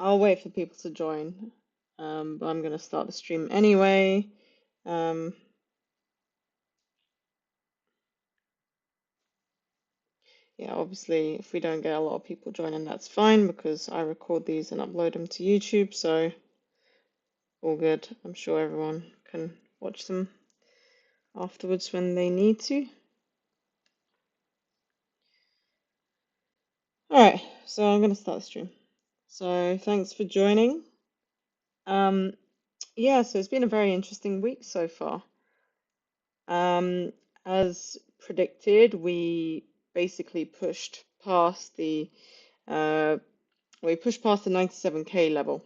I'll wait for people to join, but I'm going to start the stream anyway. Um, yeah, obviously, if we don't get a lot of people joining, that's fine because I record these and upload them to YouTube, so all good. I'm sure everyone can watch them afterwards when they need to. All right, so I'm going to start the stream. So thanks for joining. Um, yeah, so it's been a very interesting week so far. Um, as predicted, we basically uh, pushed past the 97K level,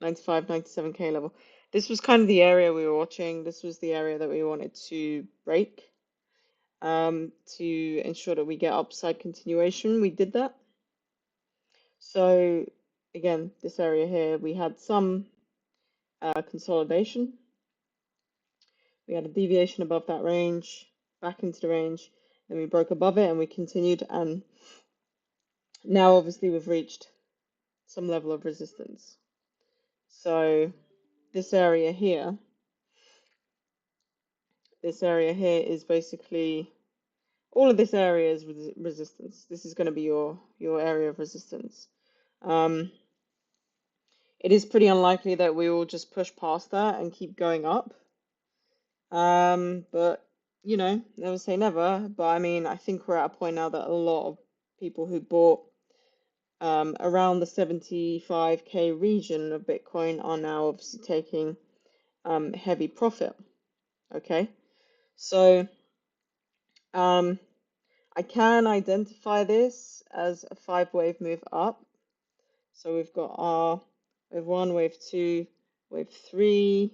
95, 97K level. This was kind of the area we were watching. This was the area that we wanted to break, to ensure that we get upside continuation. We did that. So again, this area here, we had some consolidation. We had a deviation above that range, back into the range, then we broke above it and we continued. And now, obviously, we've reached some level of resistance. So this area here is basically all of this area is resistance. This is going to be your area of resistance. Um, it is pretty unlikely that we will just push past that and keep going up. But you know, never say never. But I mean, I think we're at a point now that a lot of people who bought around the 75K region of Bitcoin are now obviously taking heavy profit. Okay, so I can identify this as a 5 wave move up. So we've got our wave 1, wave 2, wave 3,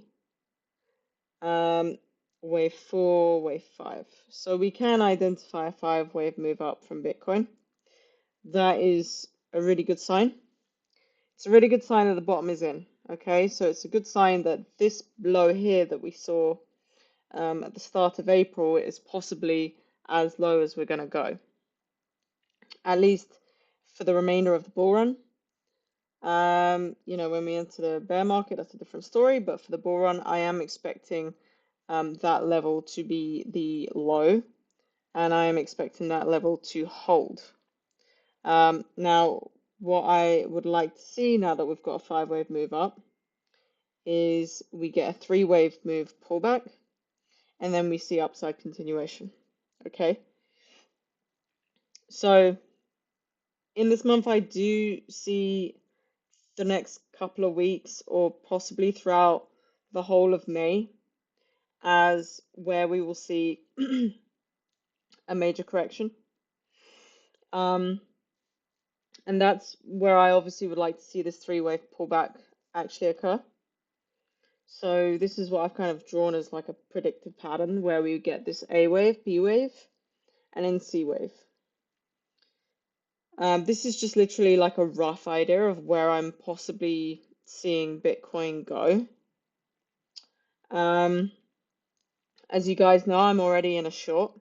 wave 4, wave 5. So we can identify a 5 wave move up from Bitcoin. That is a really good sign. It's a really good sign that the bottom is in. Okay, so it's a good sign that this low here that we saw at the start of April is possibly as low as we're going to go, at least for the remainder of the bull run. You know, when we enter the bear market, that's a different story. But for the bull run, I am expecting that level to be the low, and I am expecting that level to hold. Now, what I would like to see now that we've got a 5 wave move up is we get a 3 wave move pullback, and then we see upside continuation. Okay, so in this month, I do see the next couple of weeks, or possibly throughout the whole of May, as where we will see a major correction. And that's where I obviously would like to see this 3 wave pullback actually occur. So this is what I've kind of drawn as like a predicted pattern where we get this A wave, B wave, and then C wave. This is just literally like a rough idea of where I'm possibly seeing Bitcoin go. As you guys know, I'm already in a short.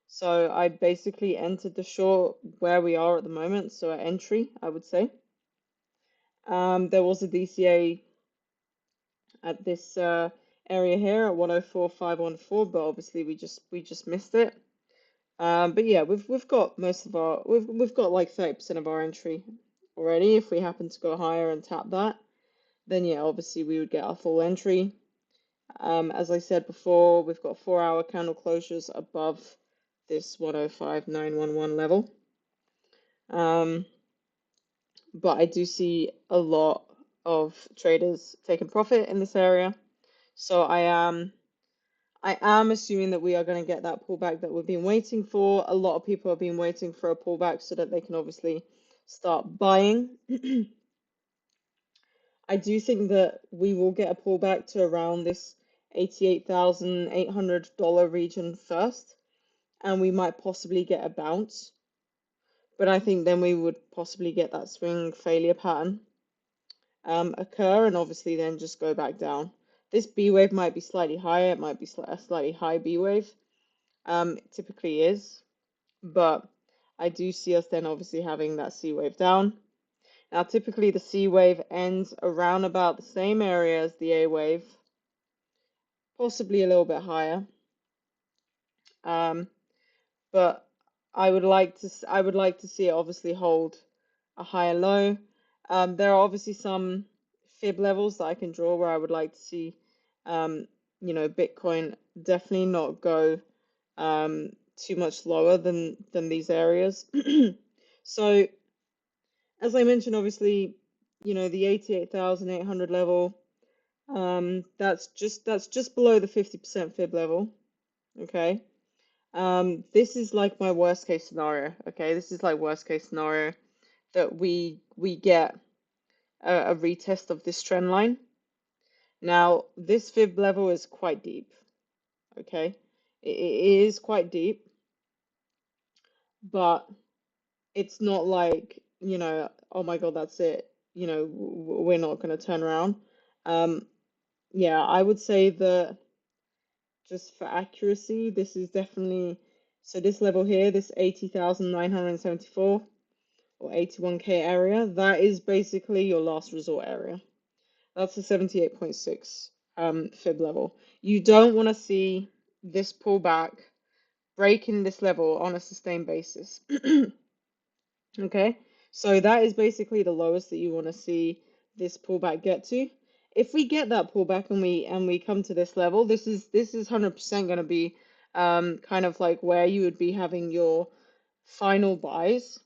So I basically entered the short where we are at the moment, so at entry, I would say. There was a DCA at this area here at 104.514, but obviously we just missed it. But yeah, we've got most of our we've got like 30% of our entry already. If we happen to go higher and tap that, then yeah, obviously we would get our full entry. As I said before, we've got 4-hour candle closures above this 105.911 level. But I do see a lot of traders taking profit in this area. So I am assuming that we are going to get that pullback that we've been waiting for. A lot of people have been waiting for a pullback so that they can obviously start buying. I do think that we will get a pullback to around this $88,800 region first, and we might possibly get a bounce. But I think then we would possibly get that swing failure pattern occur, and obviously then just go back down. This B wave might be slightly higher. It might be a slightly high B wave. It typically is, but I do see us then obviously having that C wave down. Now, typically the C wave ends around about the same area as the A wave, possibly a little bit higher. Um, but I would like to see it obviously hold a higher low. There are obviously some fib levels that I can draw where I would like to see, Bitcoin definitely not go too much lower than these areas. So as I mentioned, obviously, the 88,800 level, that's just below the 50% fib level. Okay. This is like my worst case scenario. Okay, this is like worst case scenario that we get a retest of this trend line. Now, this fib level is quite deep. Okay, it is quite deep, but it's not like, oh my God, that's it. We're not going to turn around. Um, yeah, I would say that just for accuracy, this is definitely, so this level here, this 80,974 or 81K area, that is basically your last resort area. That's the 78.6 fib level. You don't want to see this pullback breaking this level on a sustained basis. Okay, so that is basically the lowest that you want to see this pullback get to. If we get that pullback and we come to this level, this is 100% going to be kind of like where you would be having your final buys.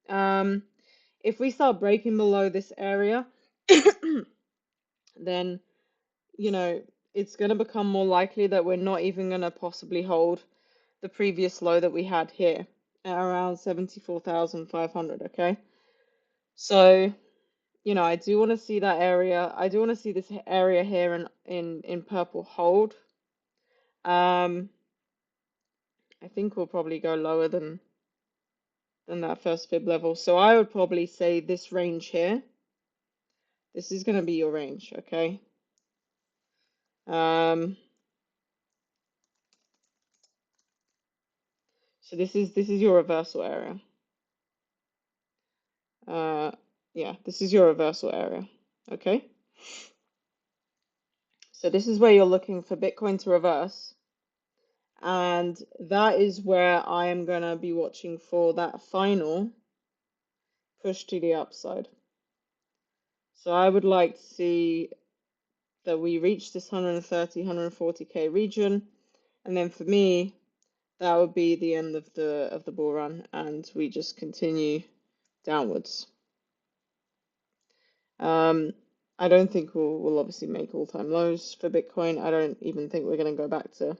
If we start breaking below this area, then it's going to become more likely that we're not even going to possibly hold the previous low that we had here at around 74,500. Okay, so I do want to see that area. I do want to see this area here in purple hold. I think we'll probably go lower than that first fib level. So I would probably say this range here. This is going to be your range, okay? So this is your reversal area. Yeah, this is your reversal area, okay? So this is where you're looking for Bitcoin to reverse. And that is where I am going to be watching for that final push to the upside. So I would like to see that we reach this 130, 140K region. And then for me, that would be the end of the bull run, and we just continue downwards. I don't think we'll obviously make all-time lows for Bitcoin. I don't even think we're going to go back to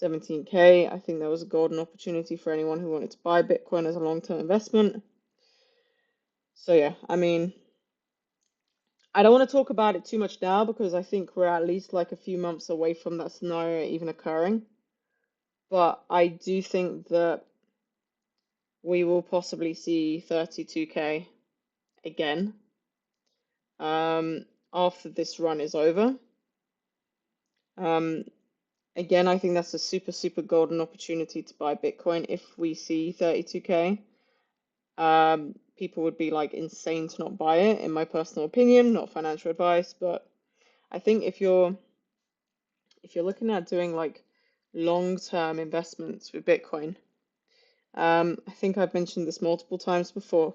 17K. I think there was a golden opportunity for anyone who wanted to buy Bitcoin as a long-term investment. So yeah, I mean, I don't want to talk about it too much now because I think we're at least like a few months away from that scenario even occurring. But I do think that we will possibly see 32K again after this run is over. Again, I think that's a super, super golden opportunity to buy Bitcoin if we see 32K. People would be like insane to not buy it, in my personal opinion, not financial advice, but I think if you're looking at doing like long-term investments with Bitcoin, I think I've mentioned this multiple times before.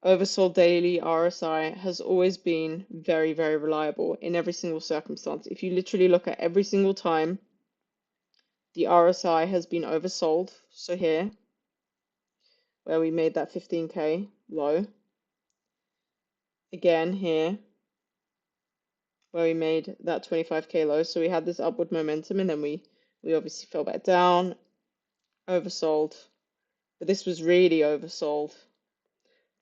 Oversold daily RSI has always been very, very reliable in every single circumstance. If you literally look at every single time the RSI has been oversold, so here, where we made that 15K low, again here, where we made that 25K low, so we had this upward momentum, and then we obviously fell back down, oversold, but this was really oversold.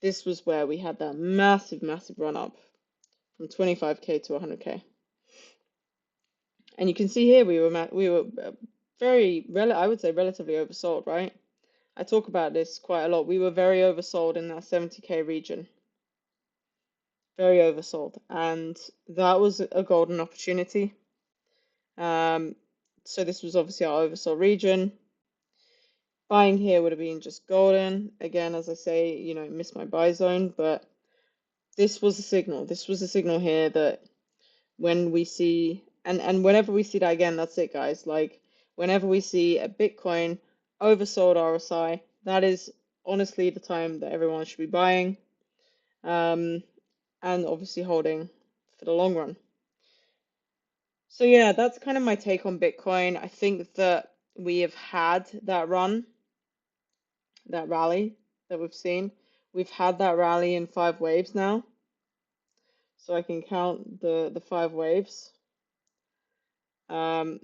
This was where we had that massive, massive run up from 25K to 100K. And you can see here we were I would say relatively oversold, right? I talk about this quite a lot. We were very oversold in that 70K region. Very oversold. And that was a golden opportunity. So this was obviously our oversold region. Buying here would have been just golden. Again, as I say, you know, missed my buy zone, but this was a signal. This was a signal here that when we see, and whenever we see that again, that's it, guys. Like, whenever we see a Bitcoin oversold RSI, that is honestly the time that everyone should be buying, and obviously holding for the long run. So yeah, that's kind of my take on Bitcoin. I think that we have had that run, that rally that we've seen. We've had that rally in 5 waves now, so I can count the 5 waves. Um,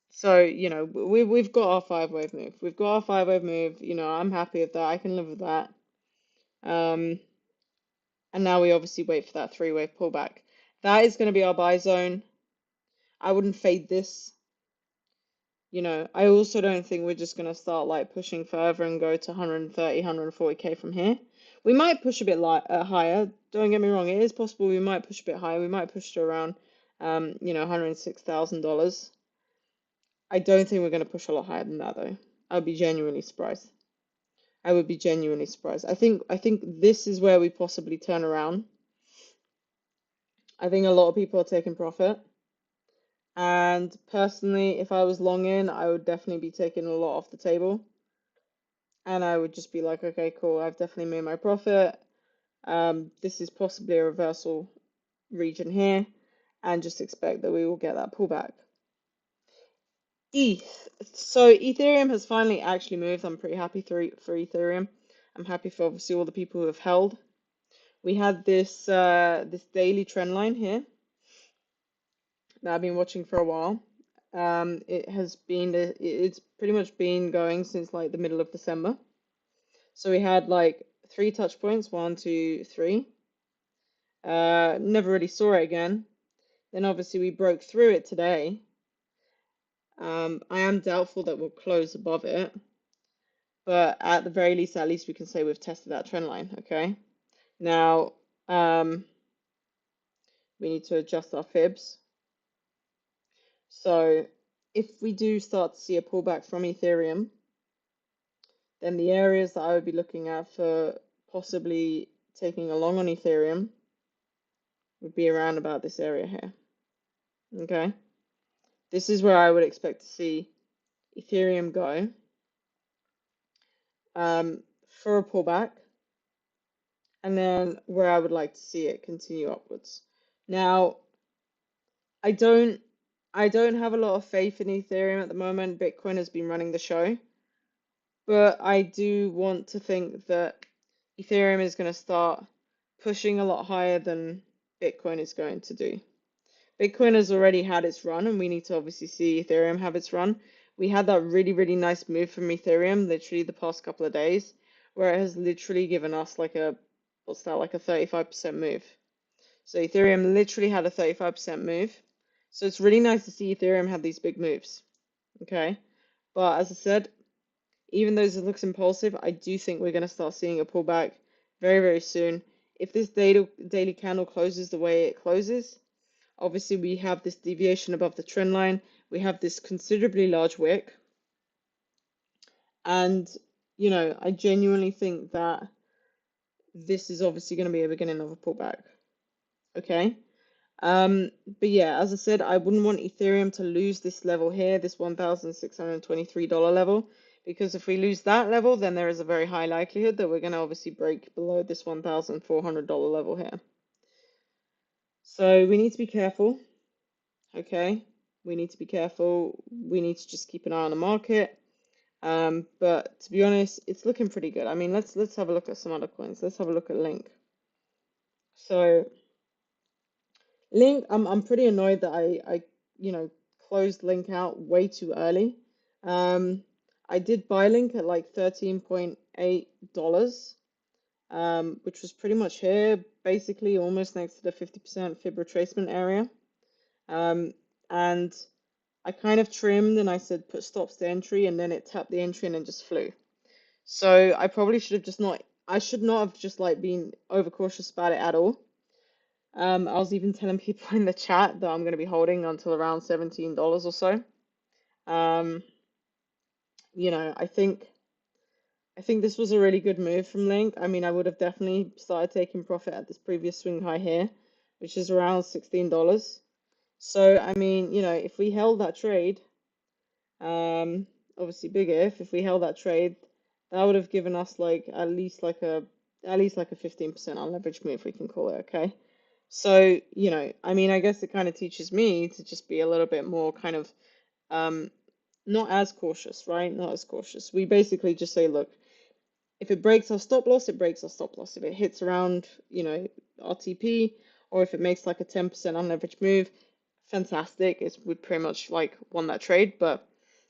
so you know we've got our 5 wave move. We've got our 5 wave move. You know, I'm happy with that. I can live with that. Um, and now we obviously wait for that 3 wave pullback. That is going to be our buy zone. I wouldn't fade this. You know, I also don't think we're just going to start like pushing further and go to 130, 140K from here. We might push a bit higher. Don't get me wrong, it is possible we might push a bit higher. We might push to around, you know, $106,000. I don't think we're going to push a lot higher than that though. I'd be genuinely surprised. I would be genuinely surprised. I think this is where we possibly turn around. I think a lot of people are taking profit. And personally, if I was long in, I would definitely be taking a lot off the table. And I would just be like, okay, cool, I've definitely made my profit. This is possibly a reversal region here, and just expect that we will get that pullback. ETH. So Ethereum has finally actually moved. I'm pretty happy for Ethereum. I'm happy for obviously all the people who have held. We had this daily trend line here that I've been watching for a while. It's pretty much been going since like the middle of December. So we had like 3 touch points, 1, 2, 3. Never really saw it again. Then obviously we broke through it today. I am doubtful that we'll close above it, but at the very least, at least we can say we've tested that trend line. Okay. Now, we need to adjust our fibs. So if we do start to see a pullback from Ethereum, then the areas that I would be looking at for possibly taking a long on Ethereum would be around about this area here. Okay. This is where I would expect to see Ethereum go for a pullback, and then where I would like to see it continue upwards. Now, I don't have a lot of faith in Ethereum at the moment. Bitcoin has been running the show, but I do want to think that Ethereum is going to start pushing a lot higher than Bitcoin is going to do. Bitcoin has already had its run, and we need to obviously see Ethereum have its run. We had that really, really nice move from Ethereum literally the past couple of days, where it has literally given us like a, what's that, like a 35% move. So Ethereum literally had a 35% move. So it's really nice to see Ethereum have these big moves. Okay. But as I said, even though it looks impulsive, I do think we're going to start seeing a pullback very, very soon. If this daily candle closes the way it closes, obviously we have this deviation above the trend line. We have this considerably large wick. And, you know, I genuinely think that this is obviously going to be a beginning of a pullback. Okay. But yeah, as I said, I wouldn't want Ethereum to lose this level here, this $1,623 level, because if we lose that level, then there is a very high likelihood that we're going to obviously break below this $1,400 level here. So we need to be careful. Okay, we need to be careful. We need to just keep an eye on the market. But to be honest, it's looking pretty good. I mean, let's have a look at some other coins. Let's have a look at Link. So Link, I'm pretty annoyed that I you know closed Link out way too early. I did buy Link at like $13.8, which was pretty much here, basically almost next to the 50% fib retracement area. And I kind of trimmed and I said put stops to entry, and then it tapped the entry and then just flew. So I probably should have just not, I should not have just like been overcautious about it at all. I was even telling people in the chat that I'm going to be holding until around $17 or so. You know, I think I think this was a really good move from Link. I mean, I would have definitely started taking profit at this previous swing high here, which is around $16. So, I mean, if we held that trade, obviously big if we held that trade, that would have given us like at least like a 15% unleveraged move, we can call it, okay? So, I mean, I guess it kind of teaches me to just be a little bit more kind of um not as cautious, right? Not as cautious. We basically just say, look, if it breaks our stop loss, it breaks our stop loss. If it hits around, RTP, or if it makes like a 10% unleveraged move, fantastic. We pretty much like won that trade. But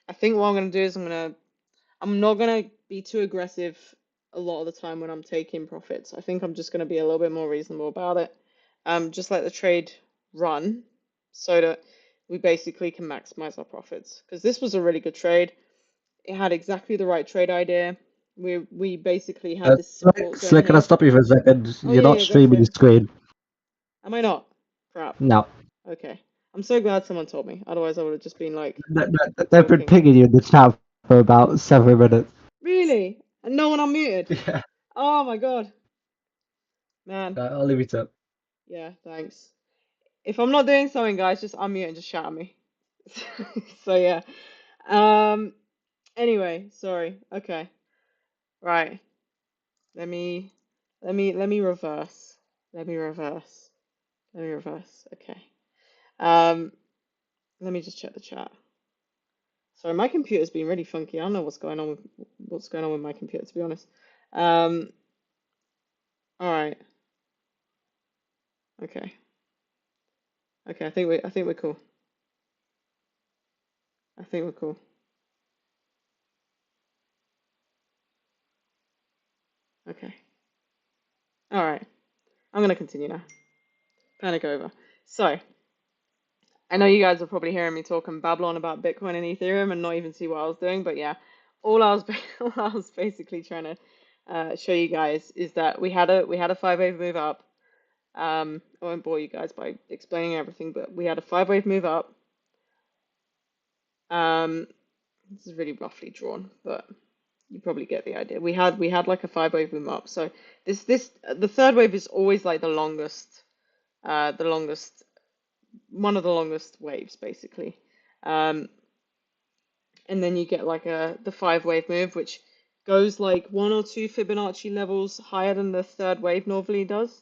I think what I'm gonna do is I'm not gonna be too aggressive a lot of the time when I'm taking profits. I think I'm just gonna be a little bit more reasonable about it. Just let the trade run so that we basically can maximize our profits. Because this was a really good trade. It had exactly the right trade idea. We basically had this support zone Slick, can I here. stop you for a second? Oh You're yeah, not yeah, go for streaming the it. screen. Am I not? Crap. No. Okay. I'm so glad someone told me. Otherwise, I would have just been like They've been talking. pinging you in the chat for about 7 minutes. Really? And no one unmuted? Yeah. Oh my God. Man. I'll leave it up. Yeah, thanks. If I'm not doing something, guys, just unmute and just shout at me. So yeah. Um. Anyway, sorry. Okay. Right. Let me. Let me reverse. Let me reverse. Let me reverse. Okay. Um. Let me just check the chat. Sorry, my computer's been really funky. I don't know what's going on with my computer, to be honest. Um. All right. Okay. Okay. I think we're cool. I think we're cool. Okay. All right. I'm gonna continue now. Panic over. So. I know you guys are probably hearing me talk and babble on about Bitcoin and Ethereum and not even see what I was doing, but yeah, all I was all I was basically trying to show you guys is that we had a five-wave move up. I won't bore you guys by explaining everything, but we had a five-wave move up. Um, this is really roughly drawn, but you probably get the idea. We had like a five-wave move up. So the third wave is always like the longest one of the longest waves basically. Um, and then you get like the five wave move, which goes like one or two Fibonacci levels higher than the third wave normally does.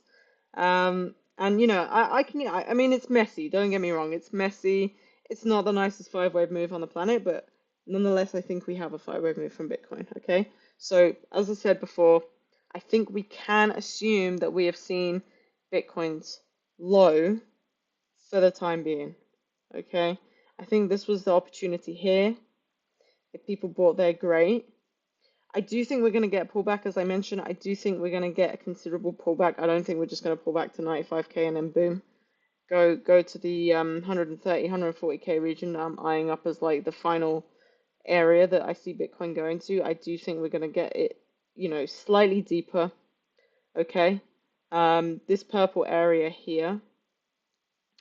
And I mean it's messy, don't get me wrong, it's messy. It's not the nicest five wave move on the planet, but nonetheless I think we have a five wave move from Bitcoin, okay? So as I said before, I think we can assume that we have seen Bitcoin's low for the time being, okay? I think this was the opportunity here. If people bought there, great. I do think we're going to get a pullback, as I mentioned. I do think we're going to get a considerable pullback. I don't think we're just going to pull back to 95K and then boom, go to the 130, 140K region. I'm eyeing up as like the final area that I see Bitcoin going to. I do think we're going to get it, slightly deeper. Okay. This purple area here,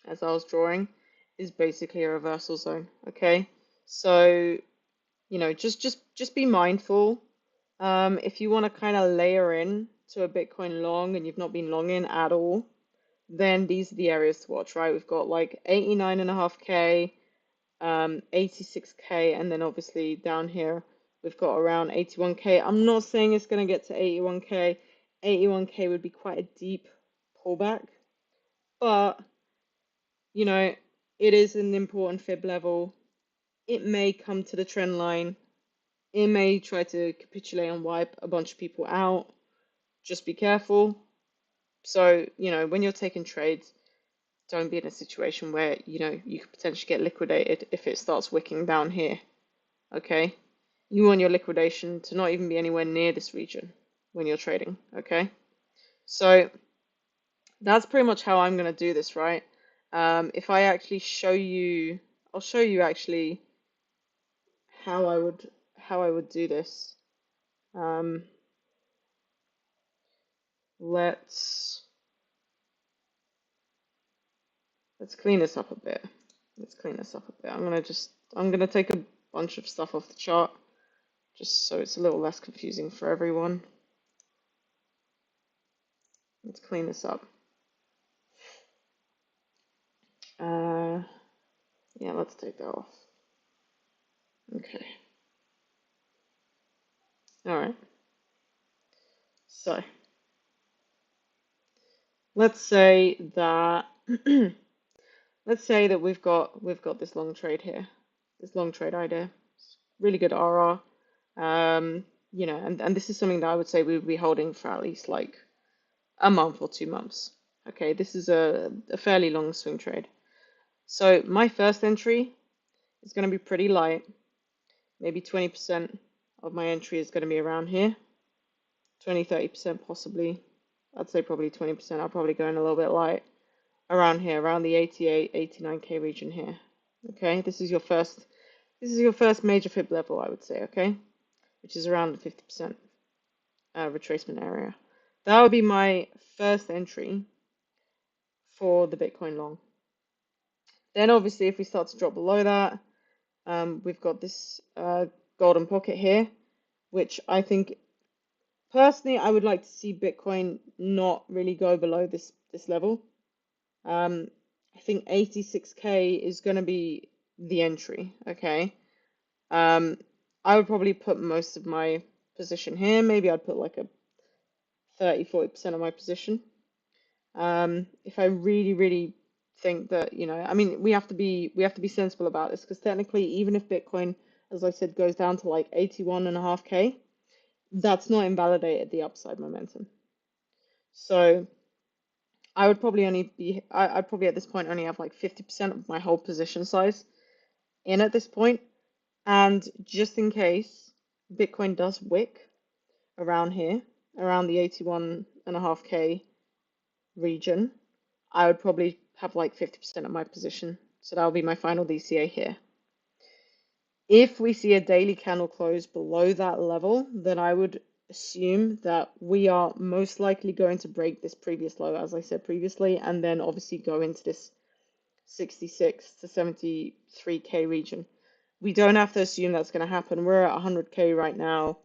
as I was drawing, is basically a reversal zone. Okay. So, just be mindful. If you want to kind of layer in to a Bitcoin long and you've not been long in at all, then these are the areas to watch, right? We've got like 89.5K, 86K, and then obviously down here we've got around 81K. I'm not saying it's going to get to 81K. 81K would be quite a deep pullback, but it is an important fib level. It may come to the trend line. It may try to capitulate and wipe a bunch of people out. Just be careful. So, when you're taking trades, don't be in a situation where, you could potentially get liquidated if it starts wicking down here. Okay? You want your liquidation to not even be anywhere near this region when you're trading. Okay? So, that's pretty much how I'm going to do this, right? If I actually I'll show you actually how I would do this. Um, let's Let's clean this up a bit. Let's clean this up a bit. I'm gonna take a bunch of stuff off the chart. just so it's a little less confusing for everyone. Let's clean this up. Uh, yeah, let's take that off. Okay. All right. So let's say that let's say that we've got this long trade here, this long trade idea. Really good RR. And this is something that I would say we would be holding for at least like a month or 2 months. Okay, this is a fairly long swing trade. So my first entry is going to be pretty light. Maybe 20% of my entry is going to be around here. 20-30% possibly. I'd say probably 20%. I'll probably go in a little bit light around here, around the 88, 89K region here. Okay, this is your first major fib level, I would say, okay? Which is around the 50% retracement area. That would be my first entry for the Bitcoin long. Then obviously if we start to drop below that, we've got this golden pocket here, which I think personally I would like to see Bitcoin not really go below this level. I think 86K is going to be the entry, okay? I would probably put most of my position here. Maybe I'd put like a 30-40% of my position. If I really, really think that, I mean, we have to be sensible about this because technically, even if Bitcoin, as I said, goes down to like 81.5K, that's not invalidated the upside momentum. So I would probably I'd probably at this point only have like 50% of my whole position size in at this point. And just in case Bitcoin does wick around here, around the 81.5K region, I would probably have like 50% of my position. So that will be my final DCA here. If we see a daily candle close below that level, then I would assume that we are most likely going to break this previous low, as I said previously, and then obviously go into this 66 to 73K region. We don't have to assume that's going to happen. We're at 100K right now.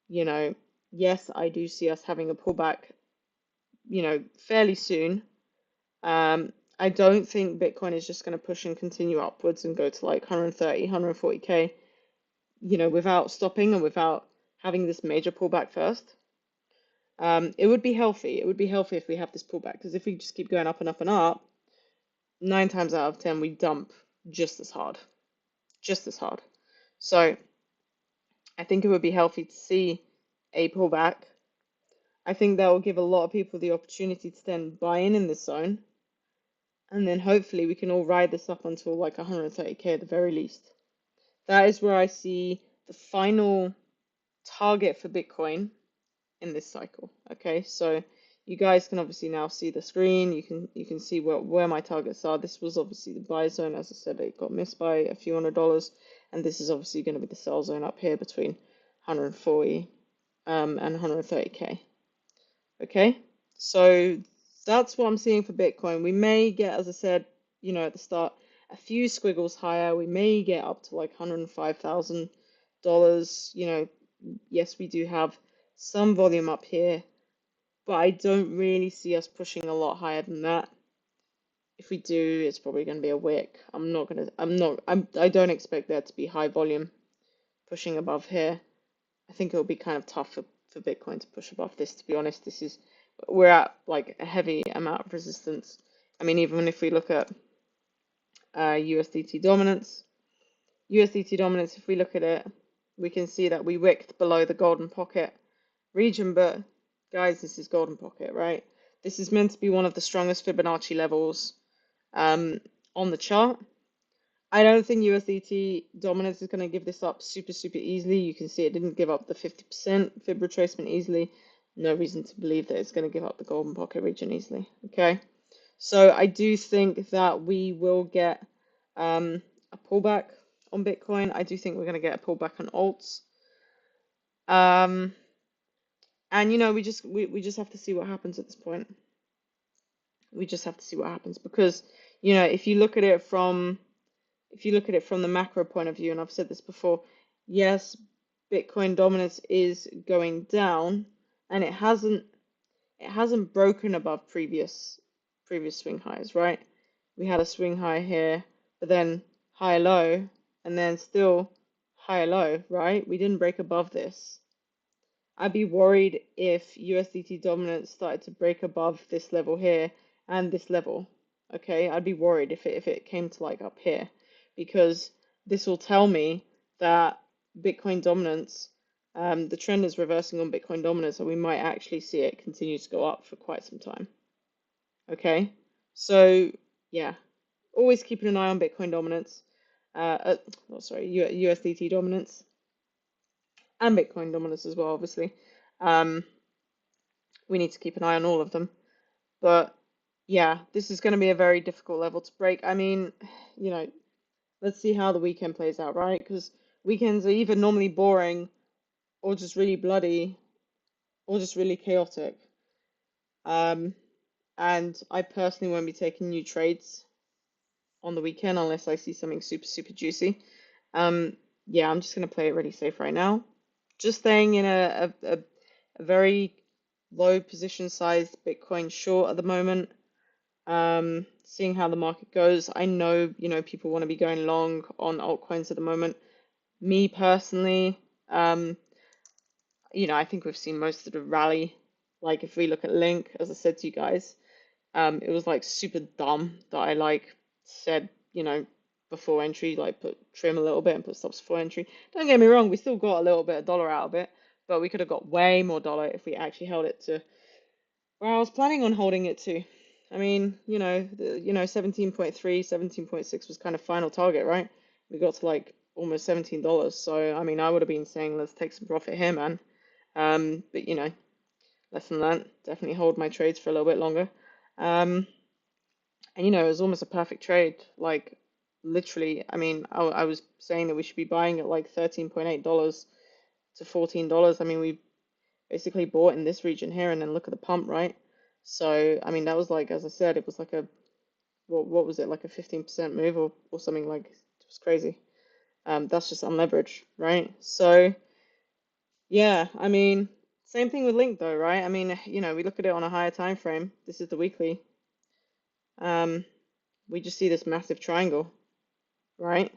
Yes, I do see us having a pullback, fairly soon. I don't think Bitcoin is just going to push and continue upwards and go to like 130, 140K, without stopping and without having this major pullback first. It would be healthy. It would be healthy if we have this pullback because if we just keep going up and up and up, 9 times out of 10 we dump just as hard, just as hard. So I think it would be healthy to see a pullback. I think that will give a lot of people the opportunity to then buy in this zone. And then hopefully we can all ride this up until like 130K at the very least. That is where I see the final target for Bitcoin in this cycle. Okay, so you guys can obviously now see the screen. You can see where my targets are. This was obviously the buy zone. As I said, it got missed by a few $100s. And this is obviously going to be the sell zone up here between 140 and 130K. Okay, so that's what I'm seeing for Bitcoin. We may get, as I said, at the start, a few squiggles higher. We may get up to like $105,000. Yes, we do have some volume up here, but I don't really see us pushing a lot higher than that. If we do, it's probably going to be a wick. I don't expect there to be high volume pushing above here. I think it'll be kind of tough for Bitcoin to push above this, to be honest. We're at like a heavy amount of resistance. I mean, even if we look at USDT dominance, if we look at it, we can see that we wicked below the golden pocket region, but guys, this is golden pocket, right? This is meant to be one of the strongest Fibonacci levels on the chart. I don't think USDT dominance is going to give this up super, super easily. You can see it didn't give up the 50% fib retracement easily. No reason to believe that it's going to give up the golden pocket region easily. Okay, so I do think that we will get a pullback on Bitcoin. I do think we're going to get a pullback on alts. And we just have to see what happens at this point. We just have to see what happens because if you look at it from the macro point of view, and I've said this before, yes, Bitcoin dominance is going down, and it hasn't broken above previous swing highs, right? We had a swing high here, but then high low, and then still high low, right? We didn't break above this. I'd be worried if USDT dominance started to break above this level here and this level. Okay, I'd be worried if it came to like up here, because this will tell me that Bitcoin dominance, the trend is reversing on Bitcoin dominance, and we might actually see it continue to go up for quite some time. Okay, so yeah, always keeping an eye on Bitcoin dominance. Oh, sorry, USDT dominance and Bitcoin dominance as well, obviously. Um, we need to keep an eye on all of them. But yeah, this is going to be a very difficult level to break. I mean, you know, let's see how the weekend plays out, right? Because weekends are either normally boring or just really bloody or just really chaotic. Um, and I personally won't be taking new trades on the weekend unless I see something super, super juicy. Um, yeah, I'm just going to play it really safe right now. Just staying in a very low position sized Bitcoin short at the moment. Seeing how the market goes. I know, people want to be going long on altcoins at the moment. Me personally, um, I think we've seen most of the rally. Like if we look at Link, as I said to you guys, it was like super dumb that I like said, before entry, like put trim a little bit and put stops before entry. Don't get me wrong, we still got a little bit of dollar out of it, but we could have got way more dollar if we actually held it to where I was planning on holding it to. I mean, 17.3, 17.6 was kind of final target, right? We got to like almost $17. So, I mean, I would have been saying, let's take some profit here, man. But, lesson learned, definitely hold my trades for a little bit longer. Um, and, it was almost a perfect trade. Like, literally, I mean, I was saying that we should be buying at like $13.8 to $14. I mean, we basically bought in this region here, and then look at the pump, right? So, I mean, that was like, as I said, it was like what was it, like a 15% move or something, like, it was crazy. That's just unleveraged, right? So, yeah, I mean, same thing with Link though, right? I mean, we look at it on a higher time frame. This is the weekly. Um, we just see this massive triangle, right?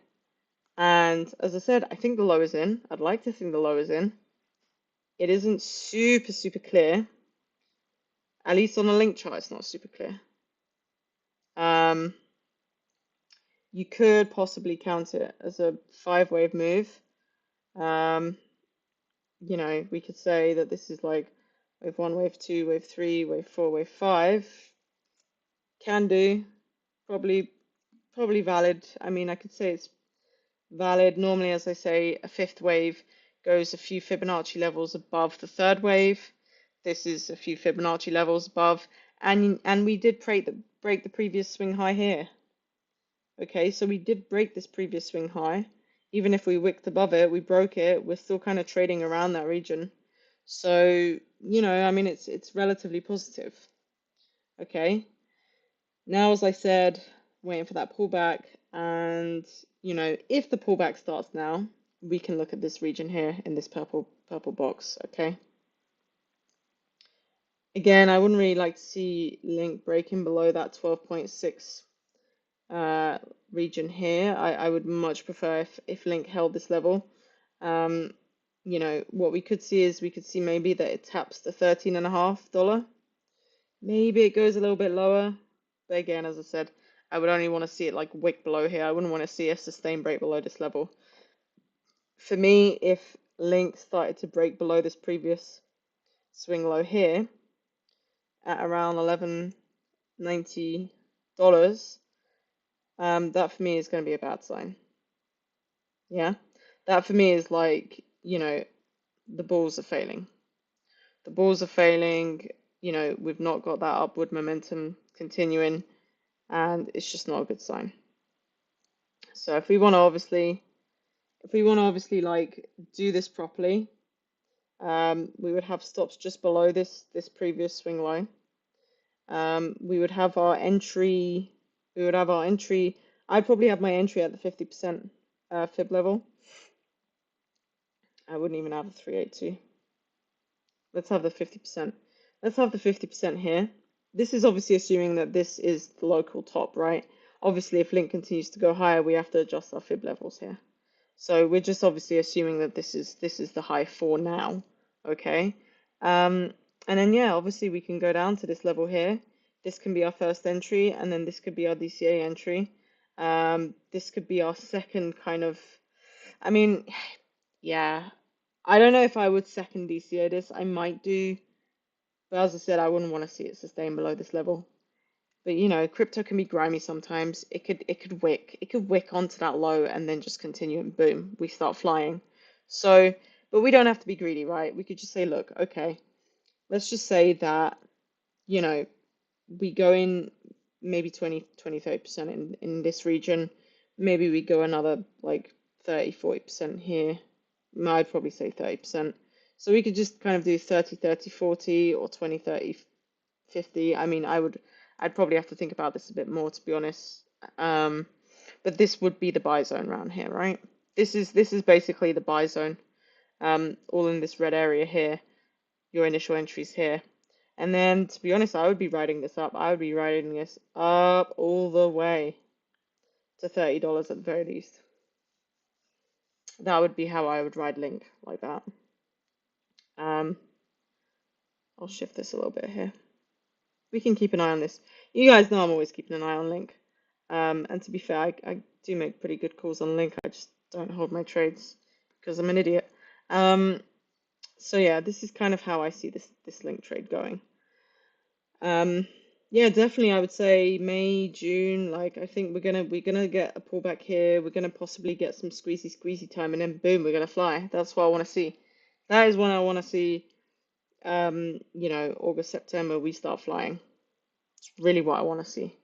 And as I said, I think the low is in. I'd like to think the low is in. It isn't super, super clear. At least on a link chart, it's not super clear. Um, you could possibly count it as a 5-wave move. Um, we could say that this is like wave 1, wave 2, wave 3, wave 4, wave 5. Can do. Probably valid. I mean, I could say it's valid. Normally, as I say, a fifth wave goes a few Fibonacci levels above the third wave. This is a few Fibonacci levels above, and we did break the previous swing high here. Okay, so we did break this previous swing high. Even if we wicked above it, we broke it. We're still kind of trading around that region. So, I mean, it's relatively positive. Okay. Now, as I said, waiting for that pullback. And, if the pullback starts now, we can look at this region here in this purple box. Okay. Again, I wouldn't really like to see Link breaking below that 12.6 region here. I would much prefer if Link held this level. Um, what we could see is we could see maybe that it taps the $13.50. Maybe it goes a little bit lower. But again, as I said, I would only want to see it like wick below here. I wouldn't want to see a sustained break below this level. For me, if Link started to break below this previous swing low here at around $11.90, that for me is going to be a bad sign. Yeah, that for me is like, the bulls are failing. The bulls are failing. We've not got that upward momentum continuing, and it's just not a good sign. So if we want to obviously like do this properly, we would have stops just below this previous swing low. We would have our entry. We would have our entry. I'd probably have my entry at the 50% fib level. I wouldn't even have a 382. Let's have the 50%. Let's have the 50% here. This is obviously assuming that this is the local top, right? Obviously, if Link continues to go higher, we have to adjust our fib levels here. So we're just obviously assuming that this is the high for now, okay? And then yeah, obviously we can go down to this level here. This can be our first entry, and then this could be our DCA entry. This could be our second kind of, I mean, yeah, I don't know if I would second DCA this. I might do, but as I said, I wouldn't want to see it sustain below this level. But you know, crypto can be grimy sometimes. It could wick onto that low and then just continue and boom, we start flying. So, but we don't have to be greedy, right? We could just say, look, okay, let's just say that, you know, we go in maybe 30% in this region. Maybe we go another like 30-40% here. I'd probably say 30%. So we could just kind of do 30-30-40 or 20-30-50. I mean, I'd probably have to think about this a bit more to be honest. Um, but this would be the buy zone around here, right? This is basically the buy zone. All in this red area here, your initial entries here. And then, to be honest, I would be riding this up. I would be riding this up all the way to $30 at the very least. That would be how I would ride Link, like that. Um, I'll shift this a little bit here. We can keep an eye on this. You guys know I'm always keeping an eye on Link. And to be fair, I do make pretty good calls on Link. I just don't hold my trades because I'm an idiot. Um, so yeah, this is kind of how I see this Link trade going. Um, yeah, definitely. I would say May, June. Like I think we're gonna get a pullback here. We're gonna possibly get some squeezy time, and then boom, we're gonna fly. That's what I want to see. That is when I want to see. August, September, we start flying. It's really what I want to see.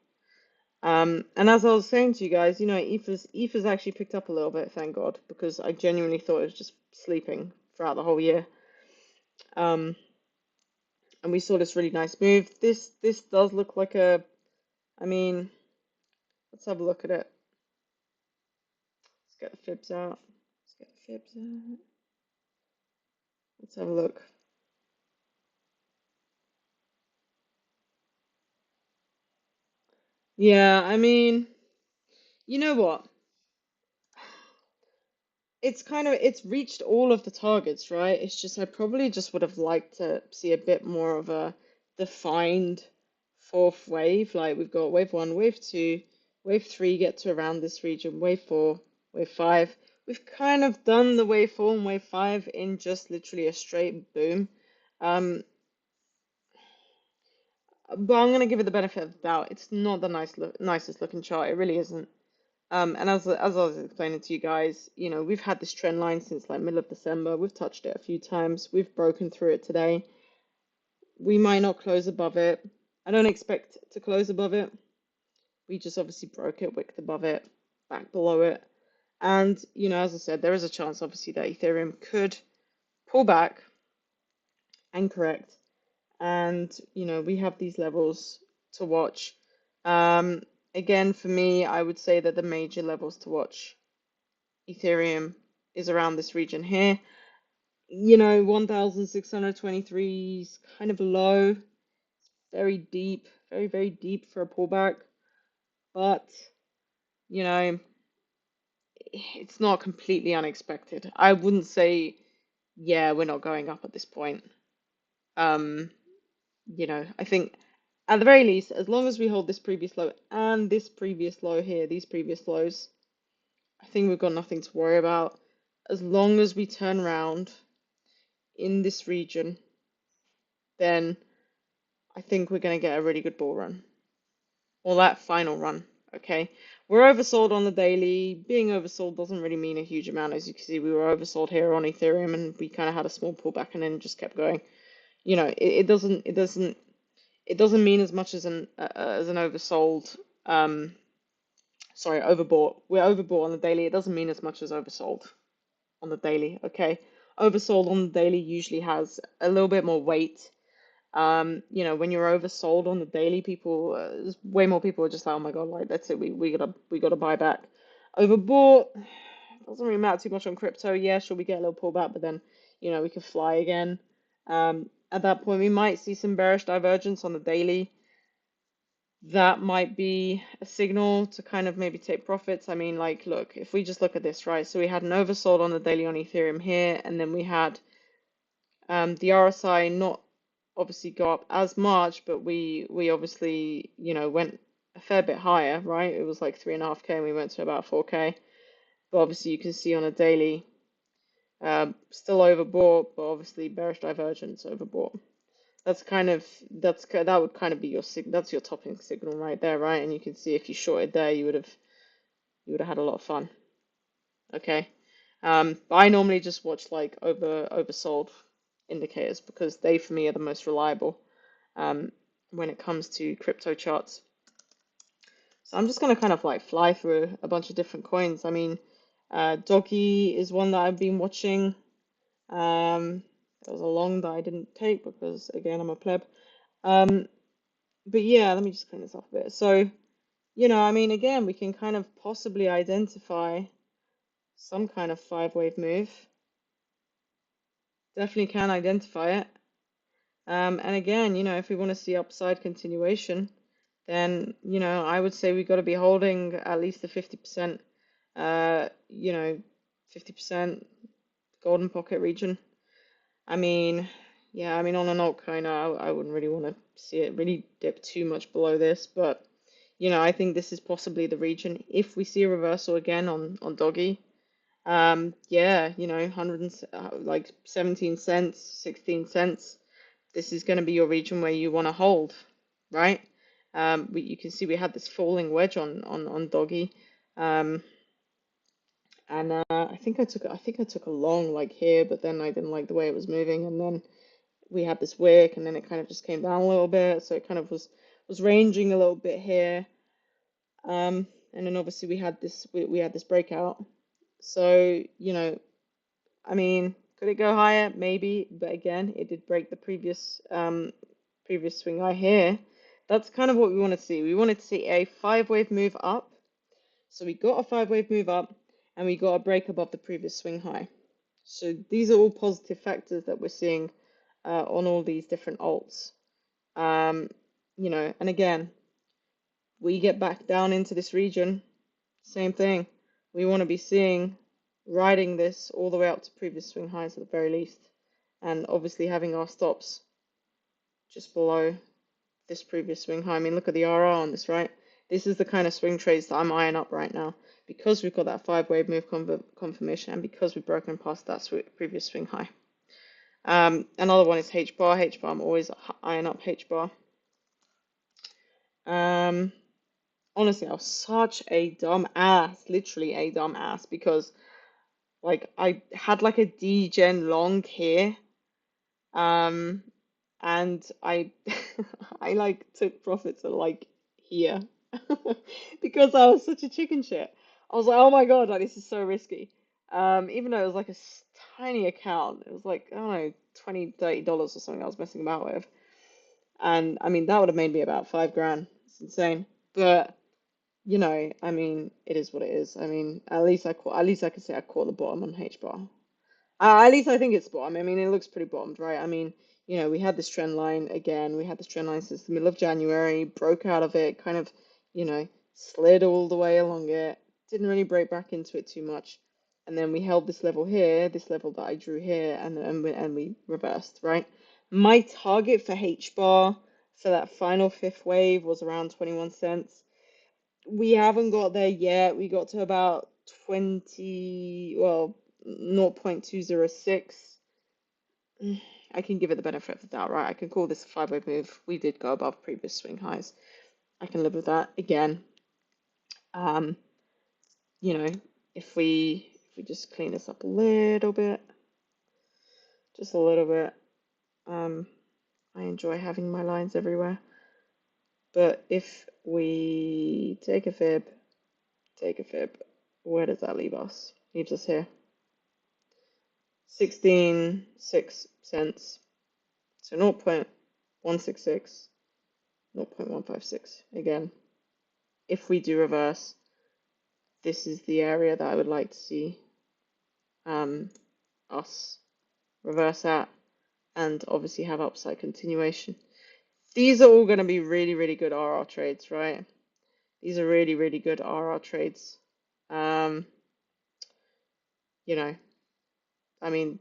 And as I was saying to you guys, ether's actually picked up a little bit, thank God, because I genuinely thought it was just sleeping throughout the whole year. Um, and we saw this really nice move. This does look like I mean, let's have a look at it. Let's get the fibs out. Let's get the fibs out. Let's have a look. Yeah, I mean, you know what? It's reached all of the targets, right? It's just I probably just would have liked to see a bit more of a defined fourth wave. Like we've got wave one, wave two, wave three get to around this region, wave four, wave five. We've kind of done the wave four and wave five in just literally a straight boom. Um, but I'm gonna give it the benefit of the doubt. It's not the nicest looking chart. It really isn't. And as I was explaining to you guys, we've had this trend line since like middle of December. We've touched it a few times. We've broken through it today. We might not close above it. I don't expect to close above it. We just obviously broke it, wicked above it, back below it. And, as I said, there is a chance obviously that Ethereum could pull back and correct. And, we have these levels to watch. Um, Again, for me, I would say that the major levels to watch Ethereum is around this region here. 1,623 is kind of low, very deep, very, very deep for a pullback. But, you know, it's not completely unexpected. I wouldn't say, yeah, we're not going up at this point. Um, I think at the very least, as long as we hold this previous low and this previous low here, these previous lows, I think we've got nothing to worry about. As long as we turn around in this region, then I think we're going to get a really good bull run. Or that final run, okay? We're oversold on the daily. Being oversold doesn't really mean a huge amount. As you can see, we were oversold here on Ethereum and we kind of had a small pullback and then just kept going. It doesn't mean as much as an oversold, overbought. We're overbought on the daily. It doesn't mean as much as oversold on the daily, okay? Oversold on the daily usually has a little bit more weight. When you're oversold on the daily, way more people are just like, oh my God, like that's it, we gotta buy back. Overbought, Doesn't really matter too much on crypto. Yeah, sure, we get a little pullback, but then, we could fly again. At that point, we might see some bearish divergence on the daily. That might be a signal to kind of maybe take profits. I mean, like, look, if we just look at this, right? So we had an oversold on the daily on Ethereum here, and then we had the RSI not obviously go up as much, but we obviously, went a fair bit higher, right? It was like 3.5K, and we went to about 4K. But obviously, you can see on a daily, still overbought, but obviously bearish divergence overbought. That would kind of be that's your topping signal right there, right? And you can see if you shorted there, you would have had a lot of fun. Okay. But I normally just watch like oversold indicators because they for me are the most reliable um, when it comes to crypto charts. So I'm just gonna kind of like fly through a bunch of different coins. I mean, Doggy is one that I've been watching. There was a long that I didn't take because again I'm a pleb. Um, but yeah, let me just clean this up a bit. So, I mean, again, we can kind of possibly identify some kind of five-wave move. Definitely can identify it. And again, if we want to see upside continuation, then, I would say we got to be holding at least the 50%, 50% golden pocket region. I mean, yeah, I mean, on an altcoin, I wouldn't really want to see it really dip too much below this, but, I think this is possibly the region. If we see a reversal again on Doggy, yeah, 100 like 17 cents, 16 cents. This is going to be your region where you want to hold, right? You can see we had this falling wedge on Doggy, um, and I think I took a long like here, but then I didn't like the way it was moving, and then we had this wick, and then it kind of just came down a little bit, so it kind of was ranging a little bit here, and then obviously we had this breakout. So, I mean, could it go higher? Maybe, but again, it did break the previous swing high here. That's kind of what we want to see. We wanted to see a five-wave move up. So we got a five-wave move up, and we got a break above the previous swing high. So these are all positive factors that we're seeing on all these different alts. Um, and again, we get back down into this region, same thing. We want to be seeing riding this all the way up to previous swing highs at the very least, and obviously having our stops just below this previous swing high. I mean, look at the RR on this, right? This is the kind of swing trades that I'm eyeing up right now because we've got that five-wave move confirmation and because we've broken past that previous swing high. Another one is H bar. H bar, I'm always eyeing up H bar. Honestly, I was such a dumb ass, literally a dumb ass, because like I had like a degen long here, um, and I I like took profits at like here because I was such a chicken shit. I was like, oh my God, like this is so risky. Even though it was like a tiny account, it was like, I don't know, 20, $30 or something I was messing about with. And I mean, that would have made me about 5 grand. It's insane. But I mean, it is what it is. I mean, at least I can say I caught the bottom on H bar. At least I think it's bottom. I mean, it looks pretty bottomed, right? I mean, we had this trend line again. We had this trend line since the middle of January, broke out of it, kind of, slid all the way along it. Didn't really break back into it too much. And then we held this level here, this level that I drew here, and we reversed, right? My target for H bar for that final fifth wave was around 21 cents. We haven't got there yet. We got to about 20, well, 0.206. I can give it the benefit of the doubt, right? I can call this a five-wave move. We did go above previous swing highs. I can live with that. Again, um, you know, if we just clean this up a little bit, just a little bit. Um, I enjoy having my lines everywhere. But if we take a fib, where does that leave us? Leaves us here. 16.6 cents. So 0.166, 0.156. Again, if we do reverse, this is the area that I would like to see um, us reverse that, and obviously have upside continuation. These are all going to be really, really good RR trades, right? These are really, really good RR trades. Um, you know, I mean,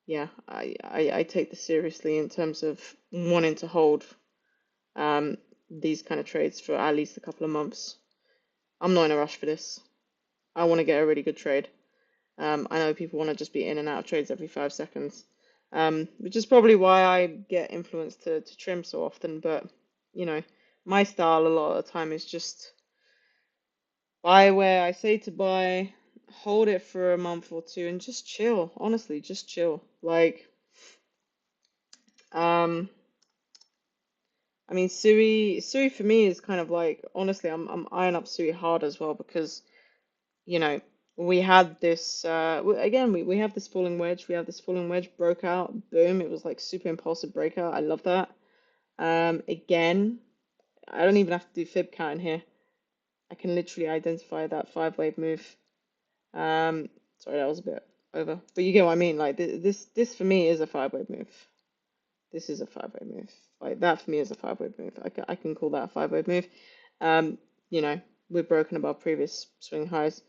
yeah, I take this seriously in terms of wanting to hold um, these kind of trades for at least a couple of months. I'm not in a rush for this. I want to get a really good trade. I know people want to just be in and out of trades every 5 seconds, which is probably why I get influenced to trim so often. But, you know, my style a lot of the time is just buy where I say to buy, hold it for a month or two, and just chill. Honestly, just chill. Like, um, I mean, Sui for me is kind of like, honestly, I'm eyeing up Sui hard as well because, you know, we had this again, we have this falling wedge. We have this falling wedge broke out. Boom, it was like super impulsive breakout. I love that. Again, I don't even have to do fib count in here. I can literally identify that five wave move. Um, sorry, that was a bit over, but you get what I mean. Like this for me is a five wave move. This is a five-way move. Like that for me is a five-way move. I can call that a five-way move. Um, you know, we've broken above previous swing highs,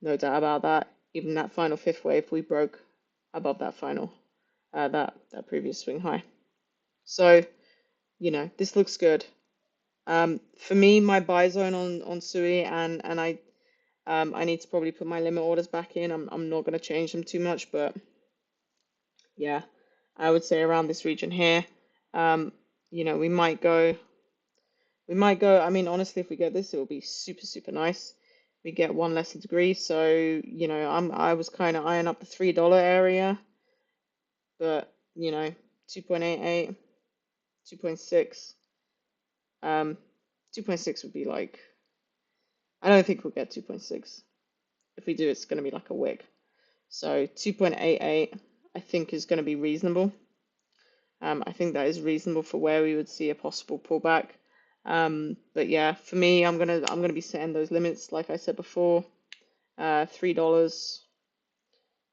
no doubt about that. Even that final fifth wave, we broke above that final, that previous swing high. So, you know, this looks good. For me, my buy zone on Sui and I need to probably put my limit orders back in. I'm not going to change them too much, but yeah, I would say around this region here. Um, you know, we might go, I mean, honestly, if we get this, it will be super, super nice. We get one lesser degree, so you know, I was kind of eyeing up the $3 area, but you know, 2.88, 2.6, 2.6 would be like, I don't think we'll get 2.6. If we do, it's going to be like a wick. So 2.88, I think is going to be reasonable. I think that is reasonable for where we would see a possible pullback. But yeah, for me, I'm gonna be setting those limits, like I said before, $3,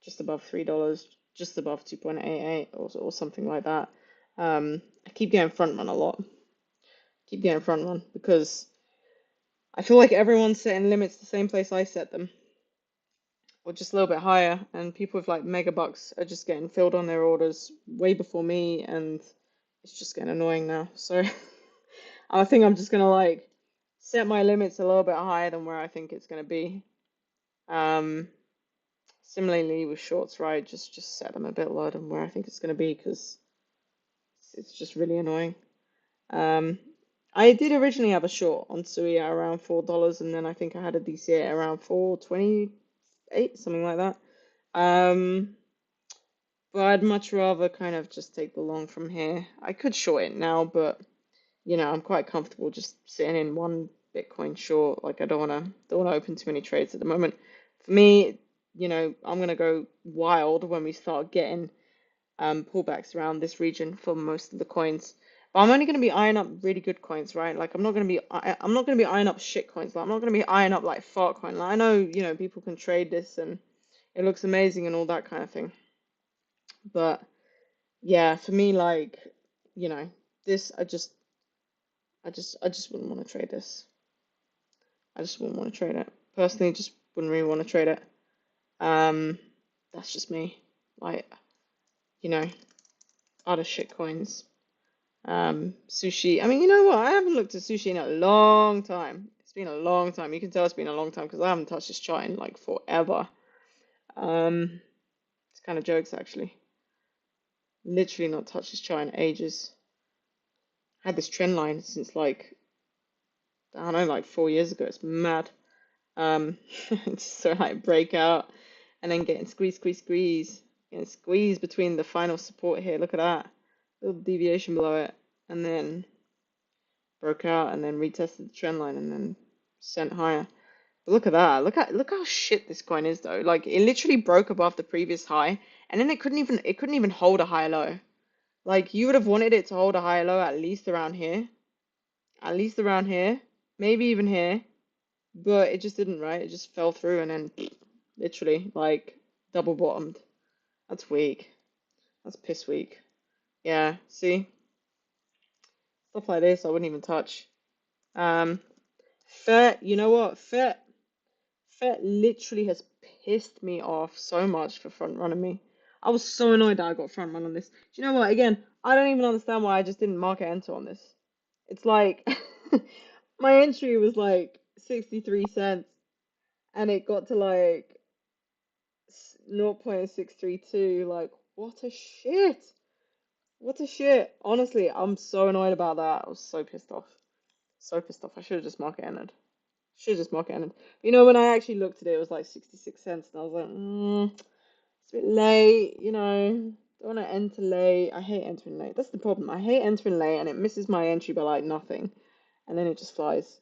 just above $3, just above 2.88 or something like that. I keep getting front run a lot. Keep getting front run because I feel like everyone's setting limits the same place I set them, or just a little bit higher, and people with like mega bucks are just getting filled on their orders way before me, and it's just getting annoying now. So I think I'm just gonna like set my limits a little bit higher than where I think it's gonna be. Um, Similarly with shorts, right? Just set them a bit lower than where I think it's gonna be because it's just really annoying. Um, I did originally have a short on Sui at around $4, and then I think I had a DCA at around 4.28, something like that. Um, but I'd much rather kind of just take the long from here. I could short it now, but you know, I'm quite comfortable just sitting in one Bitcoin short. Like I don't wanna open too many trades at the moment. For me, you know, I'm gonna go wild when we start getting pullbacks around this region for most of the coins. But I'm only gonna be eyeing up really good coins, right? Like I'm not gonna be eyeing up shit coins. Like I'm not gonna be eyeing up like fart coin. Like I know, you know, people can trade this and it looks amazing and all that kind of thing. But yeah, for me, like, you know, this I just wouldn't want to trade this. I just wouldn't want to trade it. Personally, just wouldn't really want to trade it. Um, that's just me. Like, you know, other shit coins. Sushi. I mean, you know what? I haven't looked at sushi in a long time. It's been a long time. You can tell it's been a long time because I haven't touched this chart in like forever. Um, it's kind of jokes actually. Literally not touched this chart in ages. Had this trend line since like, I don't know, like 4 years ago. It's mad. Just sort of like break out and then getting squeeze, squeeze, squeeze, getting squeezed between the final support here. Look at that little deviation below it, and then broke out and then retested the trend line and then sent higher. But look at that. Look how shit this coin is though. Like it literally broke above the previous high, and then it couldn't even hold a high low. Like you would have wanted it to hold a high low at least around here, maybe even here. But it just didn't, right? It just fell through and then literally like double bottomed. That's weak. That's piss weak. Yeah, see? Stuff like this I wouldn't even touch. Um, Fet, you know what? Fet literally has pissed me off so much for front running me. I was so annoyed that I got front run on this. Do you know what? Again, I don't even understand why I just didn't market enter on this. It's like my entry was like 63 cents and it got to like 0.632. Like, what a shit. What a shit. Honestly, I'm so annoyed about that. I was so pissed off. So pissed off. I should have just market entered. Should have just market entered. You know, when I actually looked at it, it was like 66 cents, and I was like, it's a bit late, you know. Don't want to enter late. I hate entering late. That's the problem. I hate entering late, and it misses my entry by like nothing, and then it just flies.